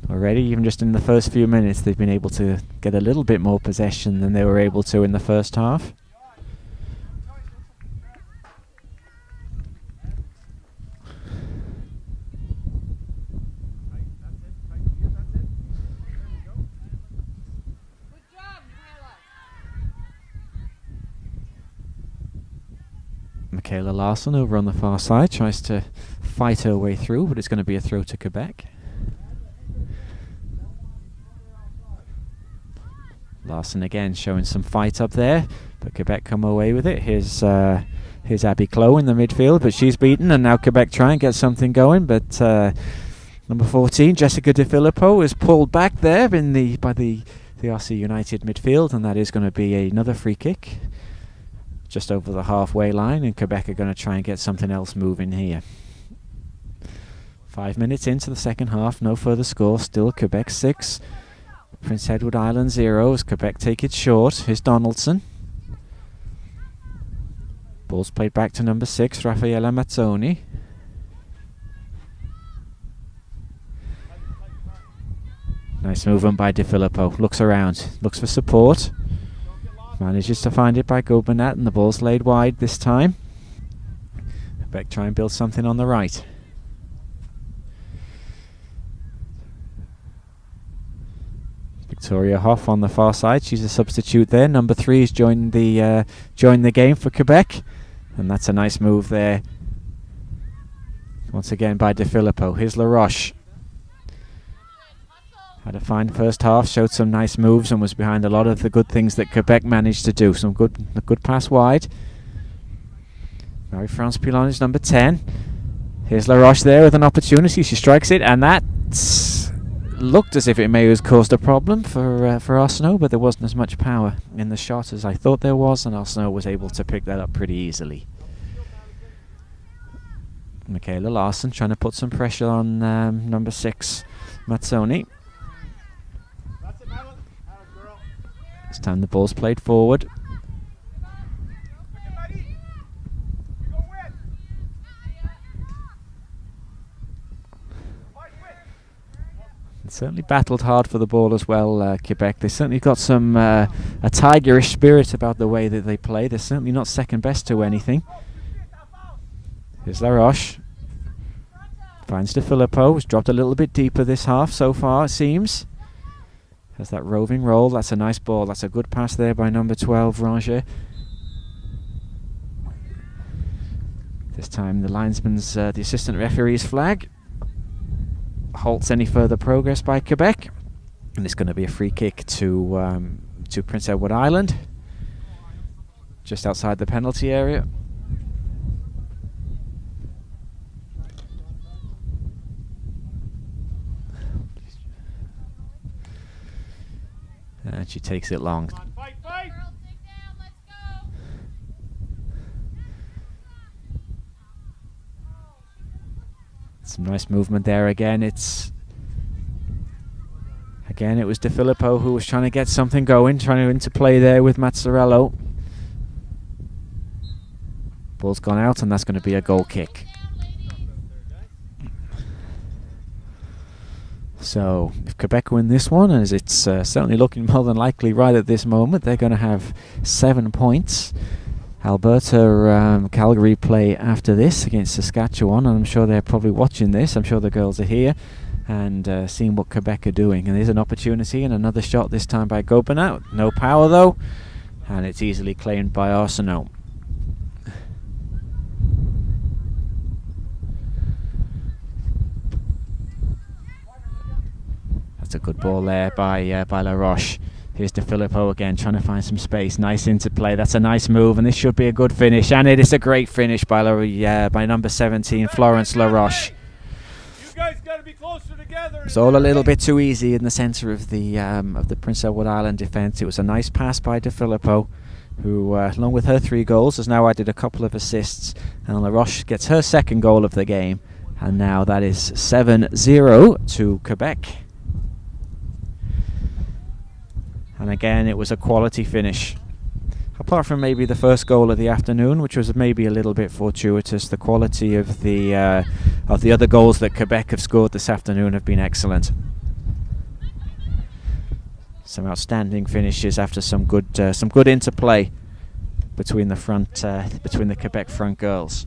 Already, even just in the first few minutes, they've been able to get a little bit more possession than they were able to in the first half. Michaela Larson over on the far side tries to fight her way through, but it's going to be a throw to Quebec. Larson again showing some fight up there. But Quebec come away with it. Here's Abby Clough in the midfield, but she's beaten, and now Quebec try and get something going, but number 14, Jessica De Filippo, is pulled back there by the RC United midfield, and that is going to be another free kick just over the halfway line, and Quebec are going to try and get something else moving here. 5 minutes into the second half, no further score, still Quebec 6, Prince Edward Island 0 as Quebec take it short. Here's Donaldson. Ball's played back to number 6, Raffaella Mazzoni. Nice movement by De Filippo. Looks around, looks for support. Manages to find it by Gobernat, and the ball's laid wide this time. Quebec try and build something on the right. Victoria Hoff on the far side. She's a substitute there. Number 3 has joined the game for Quebec, and that's a nice move there. Once again by De Filippo. Here's LaRoche. Had a fine first half, showed some nice moves, and was behind a lot of the good things that Quebec managed to do. Some good pass wide. Marie-France Pilon is number 10. Here's LaRoche there with an opportunity. She strikes it, and that looked as if it may have caused a problem for Arsenault, but there wasn't as much power in the shot as I thought there was, and Arsenault was able to pick that up pretty easily. Michaela Larson trying to put some pressure on number 6, Mazzoni. This time the ball's played forward. Certainly battled hard for the ball as well, Quebec. They certainly got some a tigerish spirit about the way that they play. They're certainly not second best to anything. Here's LaRoche. Finds De Filippo. Has dropped a little bit deeper this half so far, it seems. Has that roving roll. That's a nice ball. That's a good pass there by number 12, Ranger. This time the linesman's, the assistant referee's flag halts any further progress by Quebec, and it's going to be a free kick to Prince Edward Island, just outside the penalty area. And she takes it long. Some nice movement there again. It was De Filippo who was trying to get something going, trying to interplay there with Mazzarello. Ball's gone out, and that's going to be a goal kick. So if Quebec win this one, as it's certainly looking more than likely right at this moment, they're going to have 7 points. Alberta, Calgary play after this against Saskatchewan, and I'm sure they're probably watching this. I'm sure the girls are here and seeing what Quebec are doing. And there's an opportunity, and another shot this time by Gobernat. No power though, and it's easily claimed by Arsenault. That's a good ball there by LaRoche. Here's De Filippo again, trying to find some space. Nice interplay. That's a nice move, and this should be a good finish. And it is a great finish by number 17, Florence LaRoche. You guys got to be closer together. It's all a little bit too easy in the centre of the Prince Edward Island defence. It was a nice pass by De Filippo, who, along with her 3 goals, has now added a couple of assists. And LaRoche gets her second goal of the game. And now that is 7-0 to Quebec. And again, it was a quality finish. Apart from maybe the first goal of the afternoon, which was maybe a little bit fortuitous, the quality of the other goals that Quebec have scored this afternoon have been excellent. Some outstanding finishes after some good interplay between the Quebec front girls.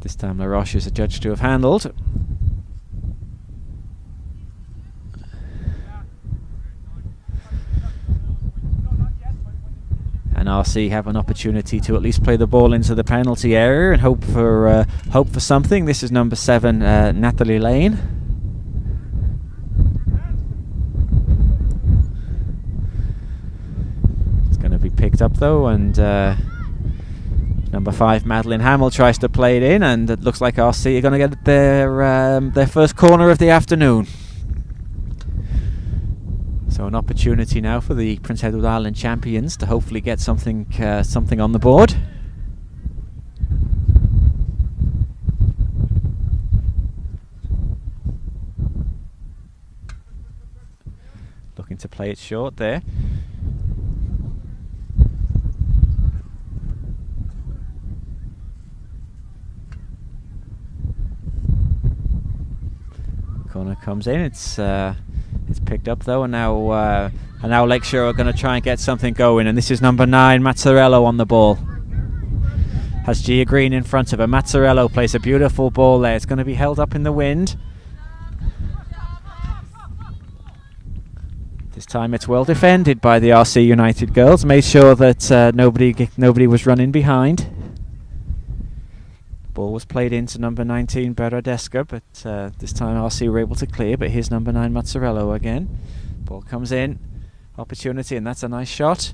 This time LaRoche is adjudged to have handled. And RC have an opportunity to at least play the ball into the penalty area and hope for something. This is number 7, Natalie Lane. picked up though, and number 5 Madeline Hamill tries to play it in, and it looks like RC are going to get their first corner of the afternoon. So an opportunity now for the Prince Edward Island champions to hopefully get something on the board. Looking to play it short there. Corner comes in. It's picked up though, and now Lakeshore are going to try and get something going. And this is number 9 Mazzarello on the ball. Has Gia Green in front of her. Mazzarello plays a beautiful ball there. It's going to be held up in the wind. This time it's well defended by the RC United girls. Made sure that nobody was running behind. Ball was played into number 19 Beradesca, but this time RC were able to clear. But here's number 9 Mazzarello again. Ball comes in, opportunity, and that's a nice shot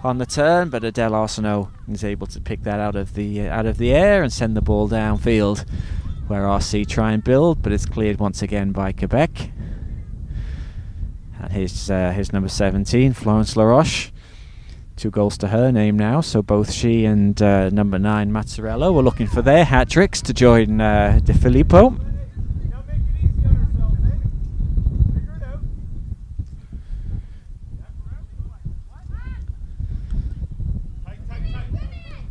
on the turn. But Adele Arsenault is able to pick that out of the air and send the ball downfield, where RC try and build, but it's cleared once again by Quebec. And here's number 17 Florence Laroche. 2 goals to her name now, so both she and number 9 Mazzarello were looking for their hat tricks to join De Filippo.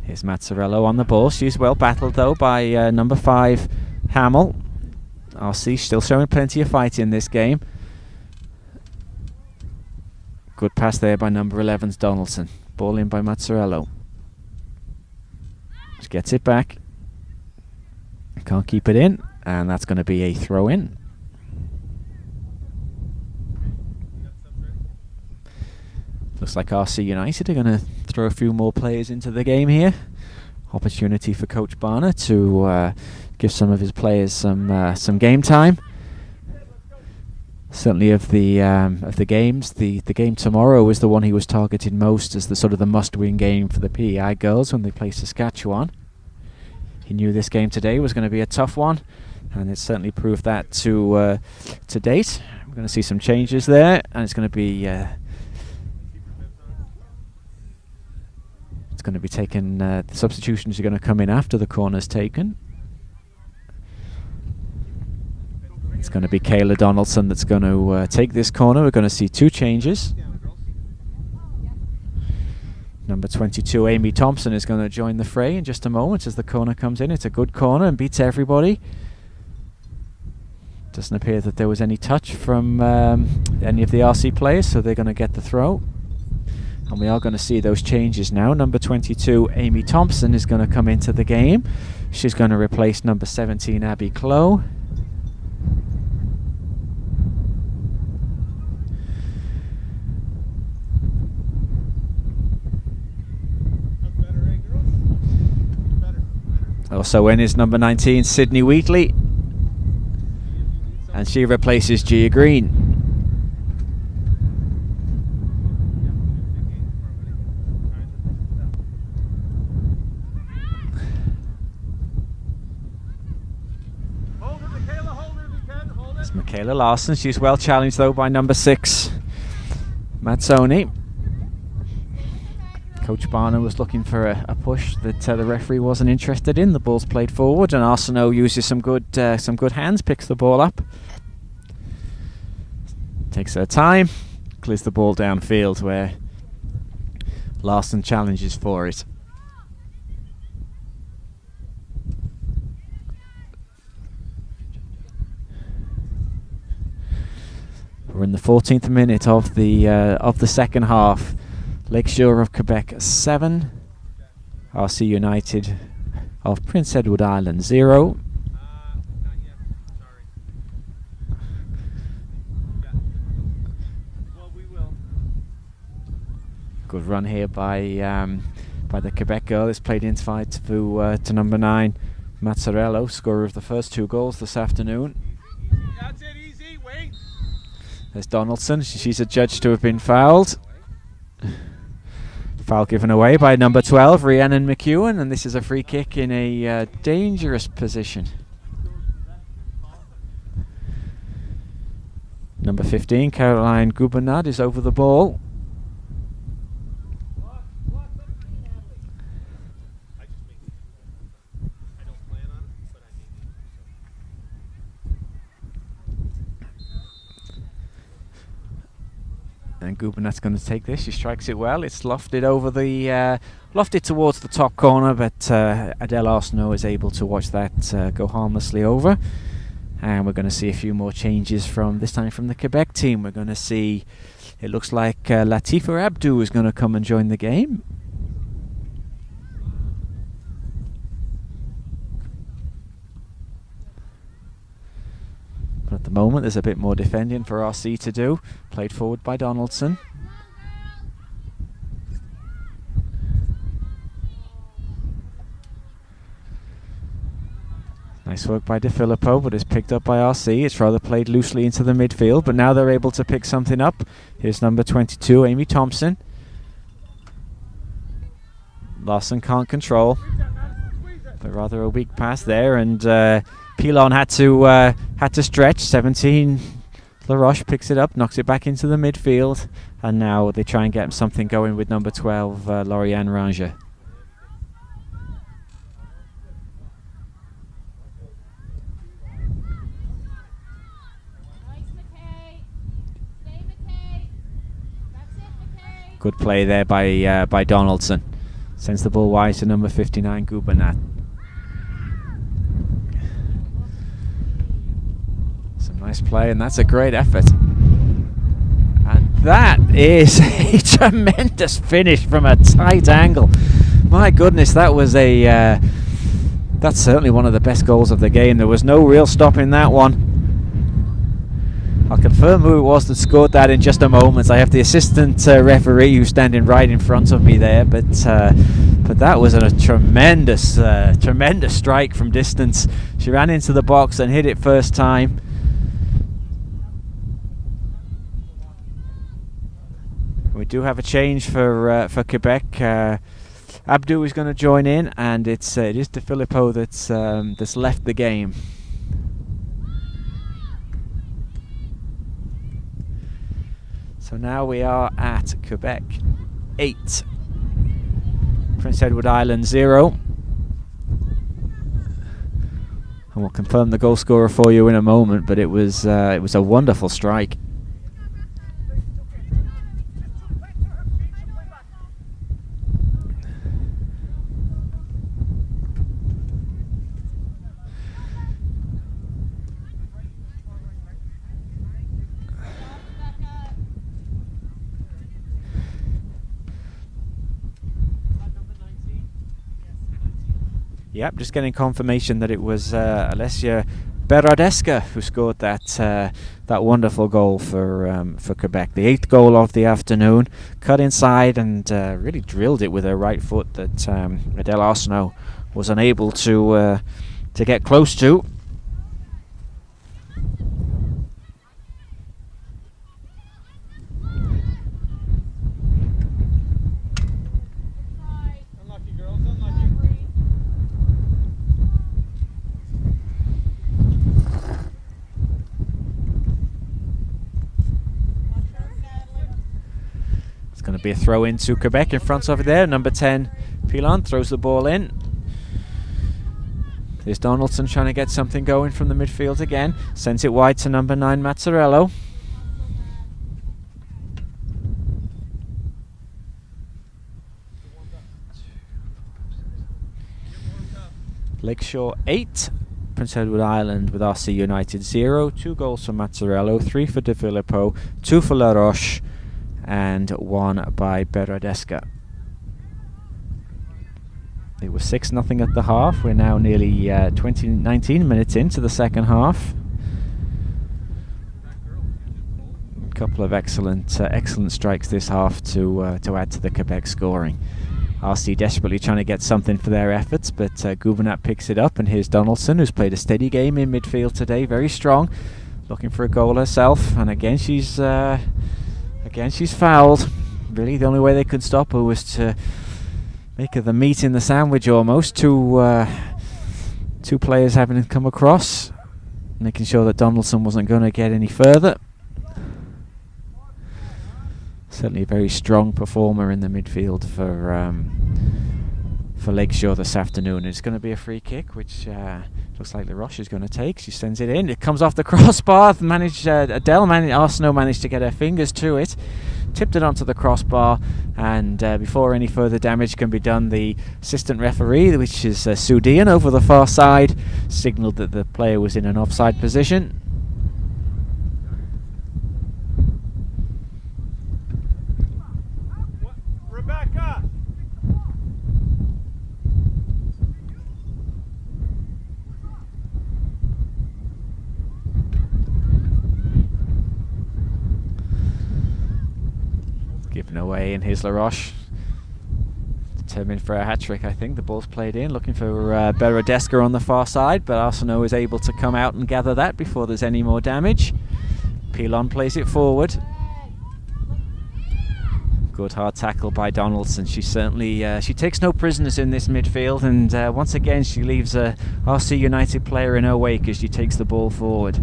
Here's Mazzarello on the ball. She's well battled though by number 5 Hamill. RC still showing plenty of fight in this game. Good pass there by number 11's Donaldson. Ball in by Mazzarello. Just gets it back. Can't keep it in, and that's going to be a throw in. Looks like RC United are going to throw a few more players into the game here. Opportunity for Coach Barner to give some of his players some game time. Certainly of the games, the game tomorrow is the one he was targeted most as the sort of the must-win game for the PEI girls when they play Saskatchewan. He knew this game today was going to be a tough one, and it certainly proved that to date. We're going to see some changes there, and it's going to be taken. The substitutions are going to come in after the corner's taken. It's going to be Kayla Donaldson that's going to take this corner. We're going to see 2 changes. Number 22, Amy Thompson, is going to join the fray in just a moment as the corner comes in. It's a good corner and beats everybody. Doesn't appear that there was any touch from any of the RC players, so they're going to get the throw. And we are going to see those changes now. Number 22, Amy Thompson, is going to come into the game. She's going to replace number 17, Abby Clough. Also in is number 19, Sydney Wheatley, and she replaces Gia Green. It's Michaela Larson. She's well challenged though by number 6, Mazzoni. Coach Barner was looking for a push that the referee wasn't interested in. The ball's played forward, and Arsenault uses some good hands, picks the ball up, takes her time, clears the ball downfield where Larson challenges for it. We're in the 14th minute of the second half. Lakeshore of Quebec 7, RC United of Prince Edward Island 0. Good run here by the Quebec girl. It's played inside to number 9 Mazzarello, scorer of the first 2 goals this afternoon. That's it, easy, wait. There's Donaldson. She's adjudged to have been fouled. Foul given away by number 12, Rhiannon McEwen, and this is a free kick in a dangerous position. Number 15, Caroline Gubernard, is over the ball. And Gubernard's going to take this. She strikes it well. It's lofted over the lofted towards the top corner, but Adele Arsenault is able to watch that go harmlessly over. And we're going to see a few more changes from this time from the Quebec team. We're going to see, it looks like Latifa Abdou is going to come and join the game. But at the moment there's a bit more defending for RC to do. Played forward by Donaldson. Nice work by De Filippo, but it's picked up by RC. It's rather played loosely into the midfield, but now they're able to pick something up. Here's number 22, Amy Thompson. Larson can't control, but rather a weak pass there, and Pilon had to stretch. 17, LaRoche picks it up, knocks it back into the midfield, and now they try and get something going with number 12, Lauriane Ranger. Good play there by Donaldson. Sends the ball wide to number 59, Gubernat. Some nice play, and that's a great effort. And that is a tremendous finish from a tight angle. My goodness, that was that's certainly one of the best goals of the game. There was no real stopping that one. I'll confirm who it was that scored that in just a moment. I have the assistant referee who's standing right in front of me there, but that was a tremendous strike from distance. She ran into the box and hit it first time. We do have a change for Quebec. Abdou is going to join in, and it is De Filippo that's left the game. So now we are at Quebec 8, Prince Edward Island 0. And we'll confirm the goal scorer for you in a moment, but it was a wonderful strike. Yep, just getting confirmation that it was Alessia Beradesca who scored that wonderful goal for Quebec. The 8th goal of the afternoon. Cut inside and really drilled it with her right foot that Adele Arsenault was unable to get close to. It's going to be a throw into Quebec in front of it there. Number 10, Pilon, throws the ball in. There's Donaldson trying to get something going from the midfield again. Sends it wide to number 9, Mazzarello. Lakeshore 8, Prince Edward Island with RC United 0. 2 goals for Mazzarello, 3 for De Filippo, 2 for LaRoche, and 1 by Beradesca. It was 6-0 at the half. We're now nearly 19 minutes into the second half. A couple of excellent strikes this half to add to the Quebec scoring. RC desperately trying to get something for their efforts, but Gubernat picks it up, and here's Donaldson, who's played a steady game in midfield today, very strong, looking for a goal herself, and again she's fouled. really. The only way they could stop her was to make her the meat in the sandwich almost. Two players having to come across, making sure that Donaldson wasn't going to get any further. Certainly a very strong performer in the midfield for Lakeshore this afternoon. It's going to be a free kick, which looks like LaRoche is going to take. She sends it in. It comes off the crossbar. Arsenault managed to get her fingers to it, tipped it onto the crossbar, and before any further damage can be done, the assistant referee, which is Sudian over the far side, signalled that the player was in an offside position. Rebecca! Given away in his LaRoche. Determined for a hat-trick, I think. The ball's played in, looking for Beredeska on the far side, but Arsenault is able to come out and gather that before there's any more damage. Pilon plays it forward. Good hard tackle by Donaldson. She certainly she takes no prisoners in this midfield, and once again she leaves a RC United player in her wake as she takes the ball forward.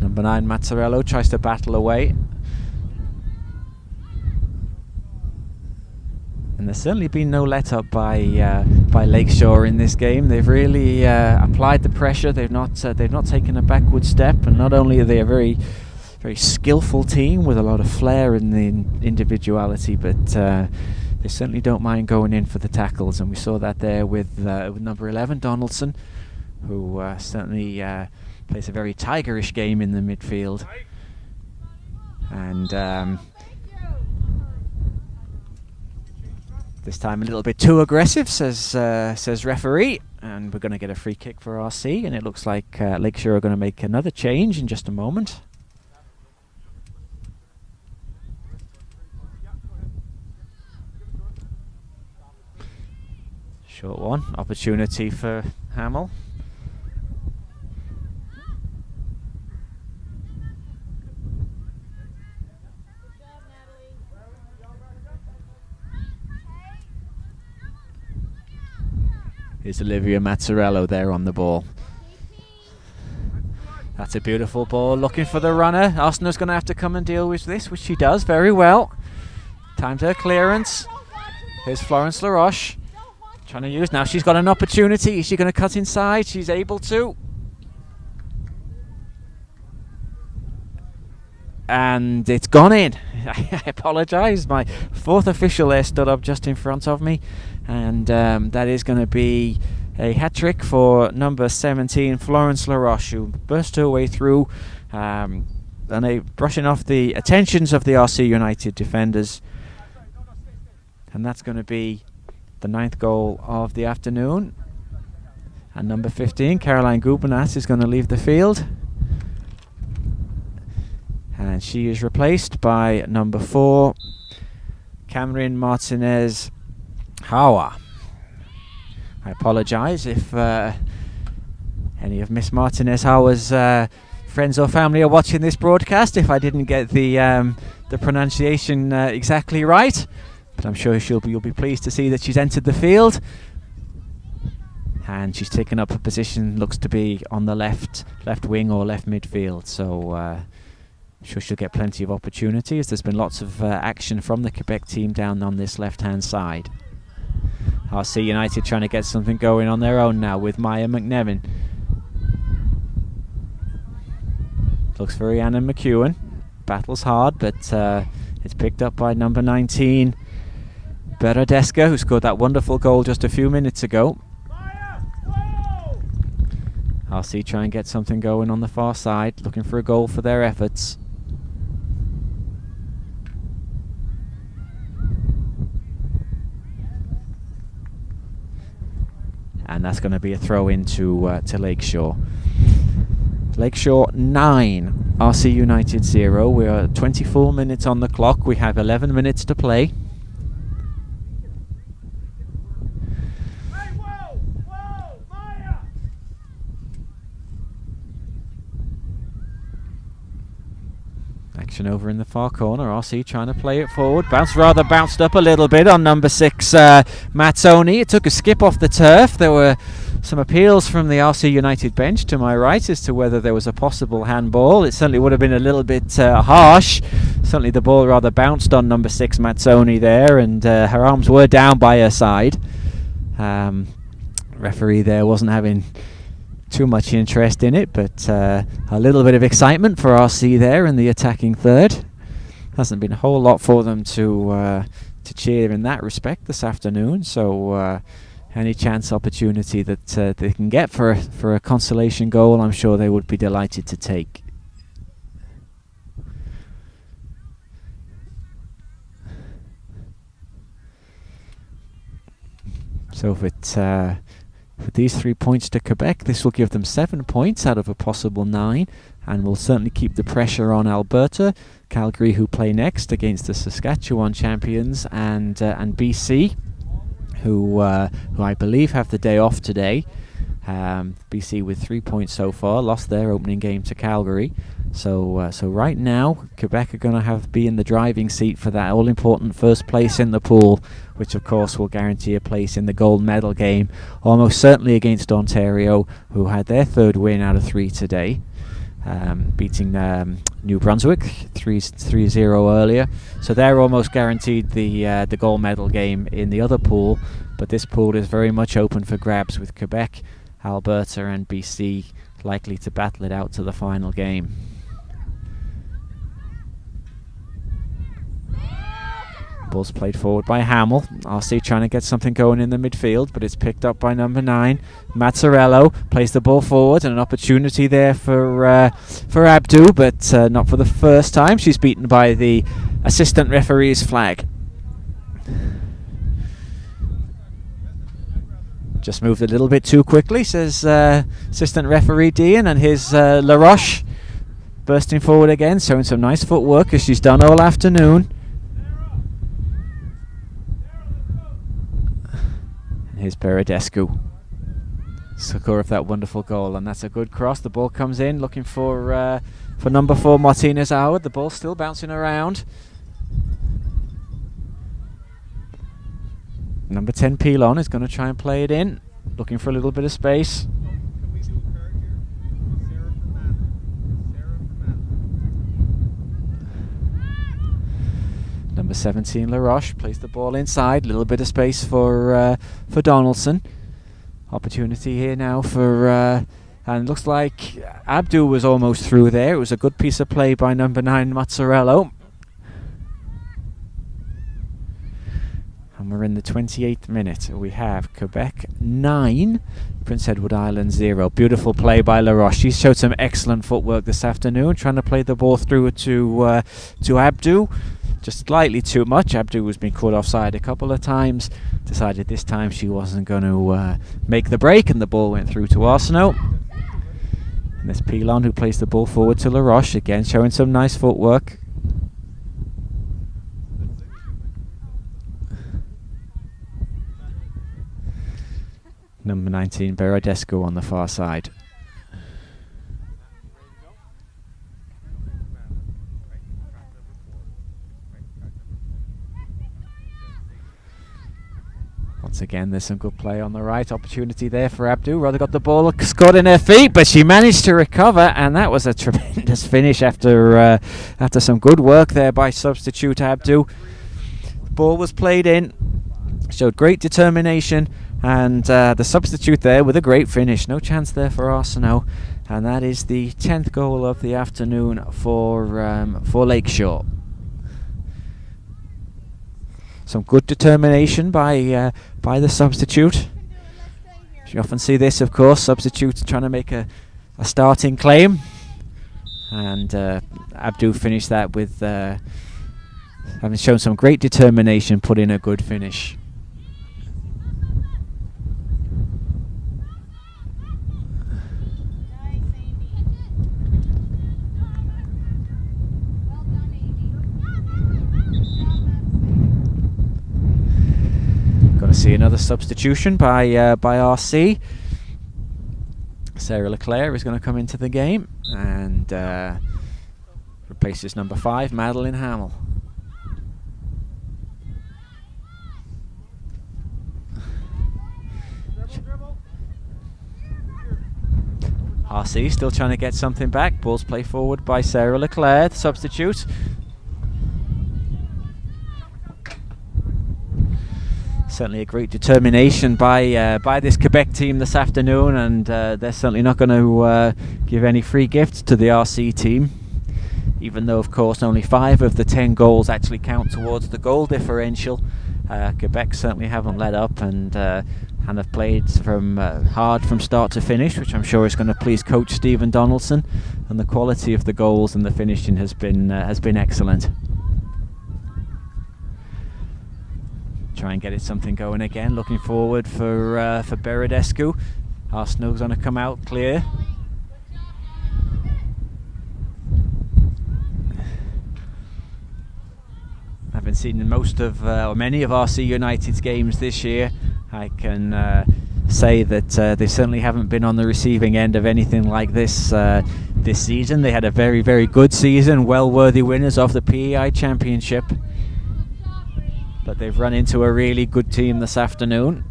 Number 9 Mazzarello tries to battle away. And there's certainly been no let-up by Lakeshore in this game. They've really applied the pressure. They've not taken a backward step. And not only are they a very skillful team with a lot of flair in the individuality, but they certainly don't mind going in for the tackles. And we saw that there with number 11 Donaldson, who certainly plays a very tigerish game in the midfield. And this time a little bit too aggressive, says referee, and we're going to get a free kick for RC, and it looks like Lakeshore are going to make another change in just a moment. Short one, opportunity for Hamill. Here's Olivia Mazzarello there on the ball. That's a beautiful ball, looking for the runner. Arsenault's going to have to come and deal with this, which she does very well. Timed her clearance. Here's Florence LaRoche. Trying to use, now she's got an opportunity. Is she going to cut inside? She's able to. And it's gone in. I apologise. My fourth official there stood up just in front of me. And that is going to be a hat-trick for number 17, Florence LaRoche, who burst her way through, and brushing off the attentions of the RC United defenders. And that's going to be the 9th goal of the afternoon. And number 15, Caroline Gubernas, is going to leave the field. And she is replaced by number 4, Cameron Martinez Hawa. I apologise if any of Miss Martinez Hawa's friends or family are watching this broadcast, if I didn't get the pronunciation exactly right. But I'm sure you'll be pleased to see that she's entered the field. And she's taken up a position, looks to be on the left wing or left midfield. So I'm sure she'll get plenty of opportunities. There's been lots of action from the Quebec team down on this left-hand side. RC United trying to get something going on their own now with Maya McNevin. Looks for Anna McEwen. Battles hard, but it's picked up by number 19, Beredeska, who scored that wonderful goal just a few minutes ago. RC try and get something going on the far side, looking for a goal for their efforts. And that's going to be a throw into to Lakeshore. Lakeshore 9, RC United 0. We are 24 minutes on the clock. We have 11 minutes to play. Action over in the far corner. RC trying to play it forward. Bounced up a little bit on number 6, Mazzoni. It took a skip off the turf. There were some appeals from the RC United bench to my right as to whether there was a possible handball. It certainly would have been a little bit harsh. Certainly the ball rather bounced on number 6, Mazzoni there, and her arms were down by her side. Referee there wasn't having too much interest in it, but a little bit of excitement for RC there in the attacking third. Hasn't been a whole lot for them to cheer in that respect this afternoon, so any chance opportunity that they can get for a consolation goal, I'm sure they would be delighted to take. So with these 3 points to Quebec, this will give them 7 points out of a possible 9, and will certainly keep the pressure on Alberta, Calgary, who play next against the Saskatchewan champions, and BC, who I believe have the day off today. BC with 3 points so far, lost their opening game to Calgary. So right now, Quebec are going to be in the driving seat for that all-important first place in the pool, which of course will guarantee a place in the gold medal game, almost certainly against Ontario, who had their 3rd win out of 3 today, beating New Brunswick 3-0 earlier. So they're almost guaranteed the gold medal game in the other pool, but this pool is very much open for grabs, with Quebec, Alberta and BC likely to battle it out to the final game. Ball's played forward by Hamill. RC trying to get something going in the midfield, but it's picked up by number 9. Mazzarello plays the ball forward, and an opportunity there for Abdu, but not for the first time. She's beaten by the assistant referee's flag. Just moved a little bit too quickly, says assistant referee Dean, and his LaRoche bursting forward again, showing some nice footwork as she's done all afternoon. Here's Beredescu, score of that wonderful goal, and that's a good cross. The ball comes in, looking for number 4 Martinez Howard. The ball still bouncing around. Number 10 Pilon is going to try and play it in, looking for a little bit of space. Number 17 LaRoche plays the ball inside, little bit of space for Donaldson. Opportunity here now for and it looks like Abdu was almost through there. It was a good piece of play by number 9 Mazzarello. And we're in the 28th minute. We have Quebec 9, Prince Edward Island 0. Beautiful play by LaRoche. She showed some excellent footwork this afternoon, trying to play the ball through to Abdu. Just slightly too much. Abdu was being caught offside a couple of times. Decided this time she wasn't going to make the break, and the ball went through to Arsenault. And there's Pilon, who plays the ball forward to LaRoche, again showing some nice footwork. Number 19 Beredescu on the far side. Once again, there's some good play on the right. Opportunity there for Abdu. Rather got the ball caught in her feet, but she managed to recover, and that was a tremendous finish after some good work there by substitute Abdu. The ball was played in, showed great determination, and the substitute there with a great finish. No chance there for Arsenault, and that is the 10th goal of the afternoon for Lakeshore. Some good determination by the substitute. You often see this, of course, substitutes trying to make a starting claim, and Abdu finished that with having shown some great determination, put in a good finish. See another substitution by RC. Sarah Leclerc is going to come into the game and Places number 5, Madeline Hamill. RC still trying to get something back. Ball's play forward by Sarah Leclerc, the substitute. Certainly a great determination by this Quebec team this afternoon, and they're certainly not going to give any free gifts to the RC team, even though of course only 5 of the 10 goals actually count towards the goal differential. Quebec certainly haven't let up and have played hard from start to finish, which I'm sure is going to please Coach Stephen Donaldson, and the quality of the goals and the finishing has been excellent. Try and get it something going again. Looking forward for Beredescu. Arsenault's going to come out clear. I've been seeing most of or many of RC United's games this year. I can say that they certainly haven't been on the receiving end of anything like this this season. They had a very, very good season, well worthy winners of the PEI Championship. But they've run into a really good team this afternoon.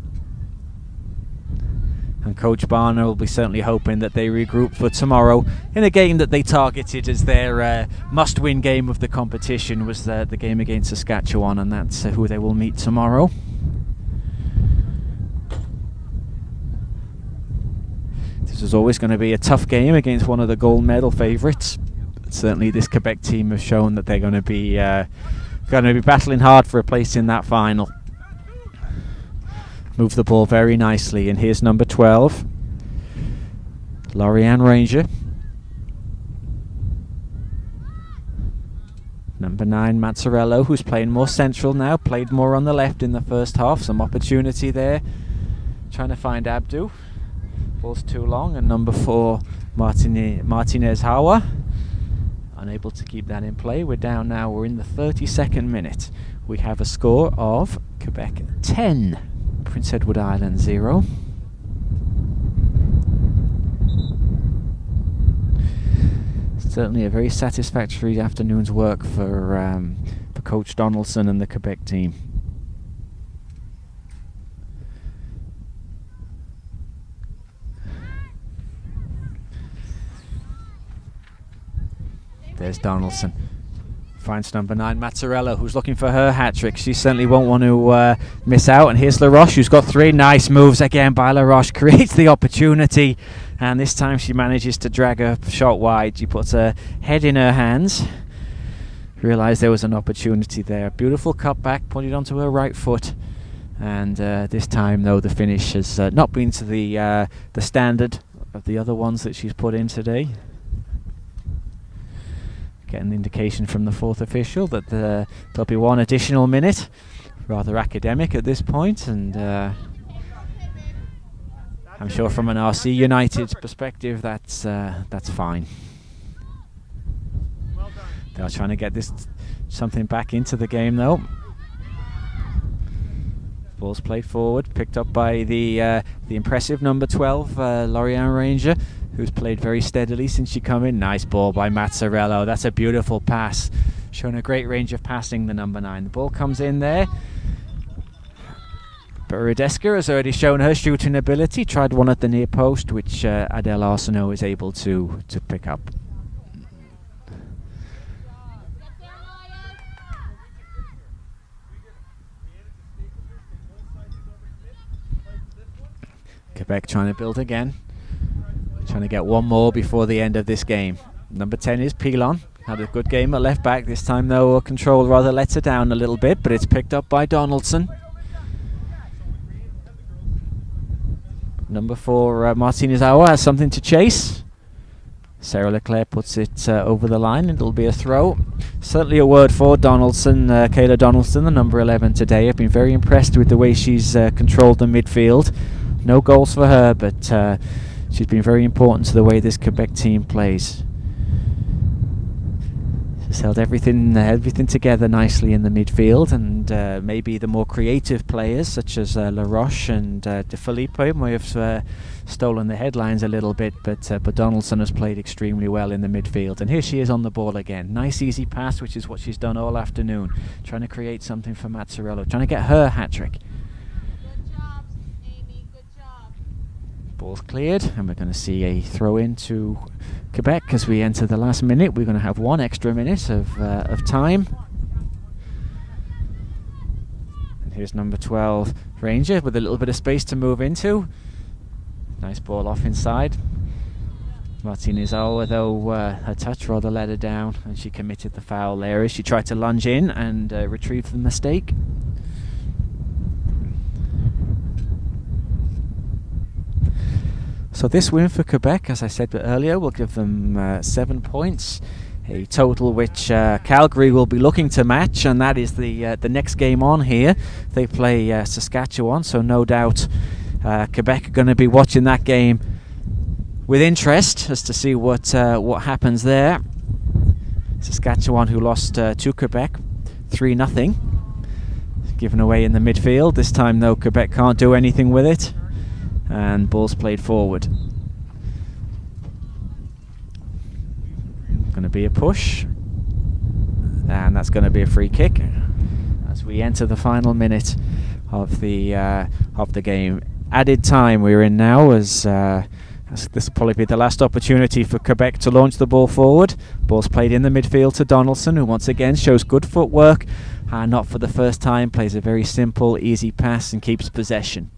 And Coach Barner will be certainly hoping that they regroup for tomorrow in a game that they targeted as their must-win game of the competition, was the game against Saskatchewan, and that's who they will meet tomorrow. This is always going to be a tough game against one of the gold medal favourites. Certainly this Quebec team have shown that they're going to be battling hard for a place in that final. Move the ball very nicely, and here's number 12, Lorianne Ranger. Number 9, Mazzarello, who's playing more central now, played more on the left in the first half. Some opportunity there, trying to find Abdu. Ball's too long, and number 4, Martinez Hawa, unable to keep that in play. We're down now, we're in the 32nd minute. We have a score of Quebec 10. Prince Edward Island 0. Certainly a very satisfactory afternoon's work for Coach Donaldson and the Quebec team. There's Donaldson. Finds number 9, Mazzarello, who's looking for her hat-trick. She certainly won't want to miss out. And here's LaRoche, who's got 3 nice moves again by LaRoche. Creates the opportunity, and this time she manages to drag her shot wide. She puts her head in her hands. Realised there was an opportunity there. Beautiful cutback, put it onto her right foot. And this time, though, the finish has not been to the standard of the other ones that she's put in today. Getting the indication from the 4th official that there'll be 1 additional minute. Rather academic at this point, and I'm sure from an RC United perspective that's fine. They're trying to get something back into the game though. Ball's played forward, picked up by the impressive number 12, Lorianne Ranger, who's played very steadily since she come in. Nice ball by Mazzarello. That's a beautiful pass. Showing a great range of passing, the number 9. The ball comes in there. Beredeska has already shown her shooting ability. Tried one at the near post, which Adele Arsenault is able to pick up. Quebec trying to build again. Trying to get 1 more before the end of this game. Number 10 is Pilon. Had a good game at left back. This time though, control rather lets her down a little bit, but it's picked up by Donaldson. Number 4, Martinez Awa has something to chase. Sarah Leclerc puts it over the line, and it'll be a throw. Certainly a word for Donaldson, Kayla Donaldson, the number 11 today. I've been very impressed with the way she's controlled the midfield. No goals for her, but she's been very important to the way this Quebec team plays. Just held everything together nicely in the midfield, and maybe the more creative players such as LaRoche and De Filippo may have stolen the headlines a little bit, but Donaldson has played extremely well in the midfield. And here she is on the ball again. Nice easy pass, which is what she's done all afternoon, trying to create something for Mazzarello, trying to get her hat-trick. Good job, Amy. Good job. Ball's cleared, and we're going to see a throw-in to Quebec as we enter the last minute. We're going to have 1 extra minute of time. And here's number 12, Ranger, with a little bit of space to move into. Nice ball off inside. Martinez, although her touch rather let her down, and she committed the foul there as she tried to lunge in and retrieve the mistake. So this win for Quebec, as I said earlier, will give them 7 points, a total which Calgary will be looking to match, and that is the next game on here. They play Saskatchewan, so no doubt Quebec are going to be watching that game with interest as to see what happens there. Saskatchewan, who lost to Quebec 3-0, given away in the midfield. This time, though, Quebec can't do anything with it. And ball's played forward. Going to be a push, and that's going to be a free kick as we enter the final minute of the game. Added time we're in now, as this will probably be the last opportunity for Quebec to launch the ball forward. Ball's played in the midfield to Donaldson, who once again shows good footwork, and not for the first time plays a very simple, easy pass and keeps possession.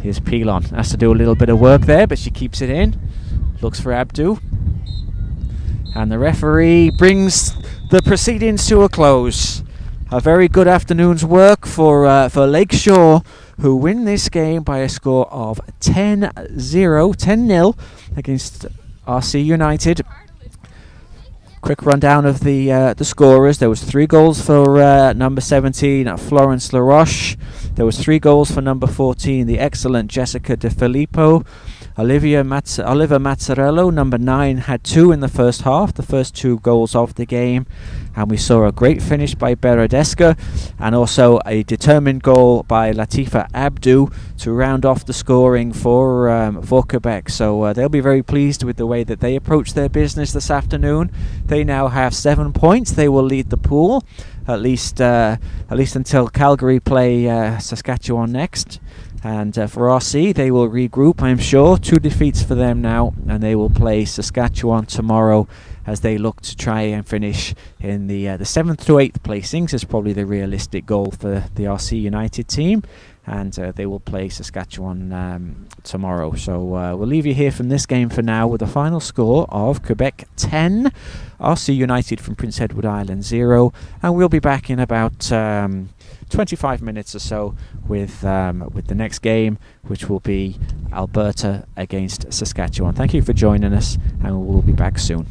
Here's Pilon. Has to do a little bit of work there, but she keeps it in. Looks for Abdu. And the referee brings the proceedings to a close. A very good afternoon's work for Lakeshore, who win this game by a score of 10-0 against RC United. Quick rundown of the scorers. There was 3 goals for number 17, Florence LaRoche. There was 3 goals for number 14, the excellent Jessica De Filippo. Oliver Mazzarello, number 9, had 2 in the first half, the first 2 goals of the game. And we saw a great finish by Beredeska, and also a determined goal by Latifa Abdu to round off the scoring for Quebec. So they'll be very pleased with the way that they approach their business this afternoon. They now have 7 points. They will lead the pool, at least until Calgary play Saskatchewan next. And for RC, they will regroup, I'm sure. 2 defeats for them now, and they will play Saskatchewan tomorrow as they look to try and finish in the 7th to 8th placings is probably the realistic goal for the RC United team. And they will play Saskatchewan tomorrow. So we'll leave you here from this game for now with a final score of Quebec 10, RC United from Prince Edward Island 0. And we'll be back in about 25 minutes or so with the next game, which will be Alberta against Saskatchewan. Thank you for joining us, and we'll be back soon.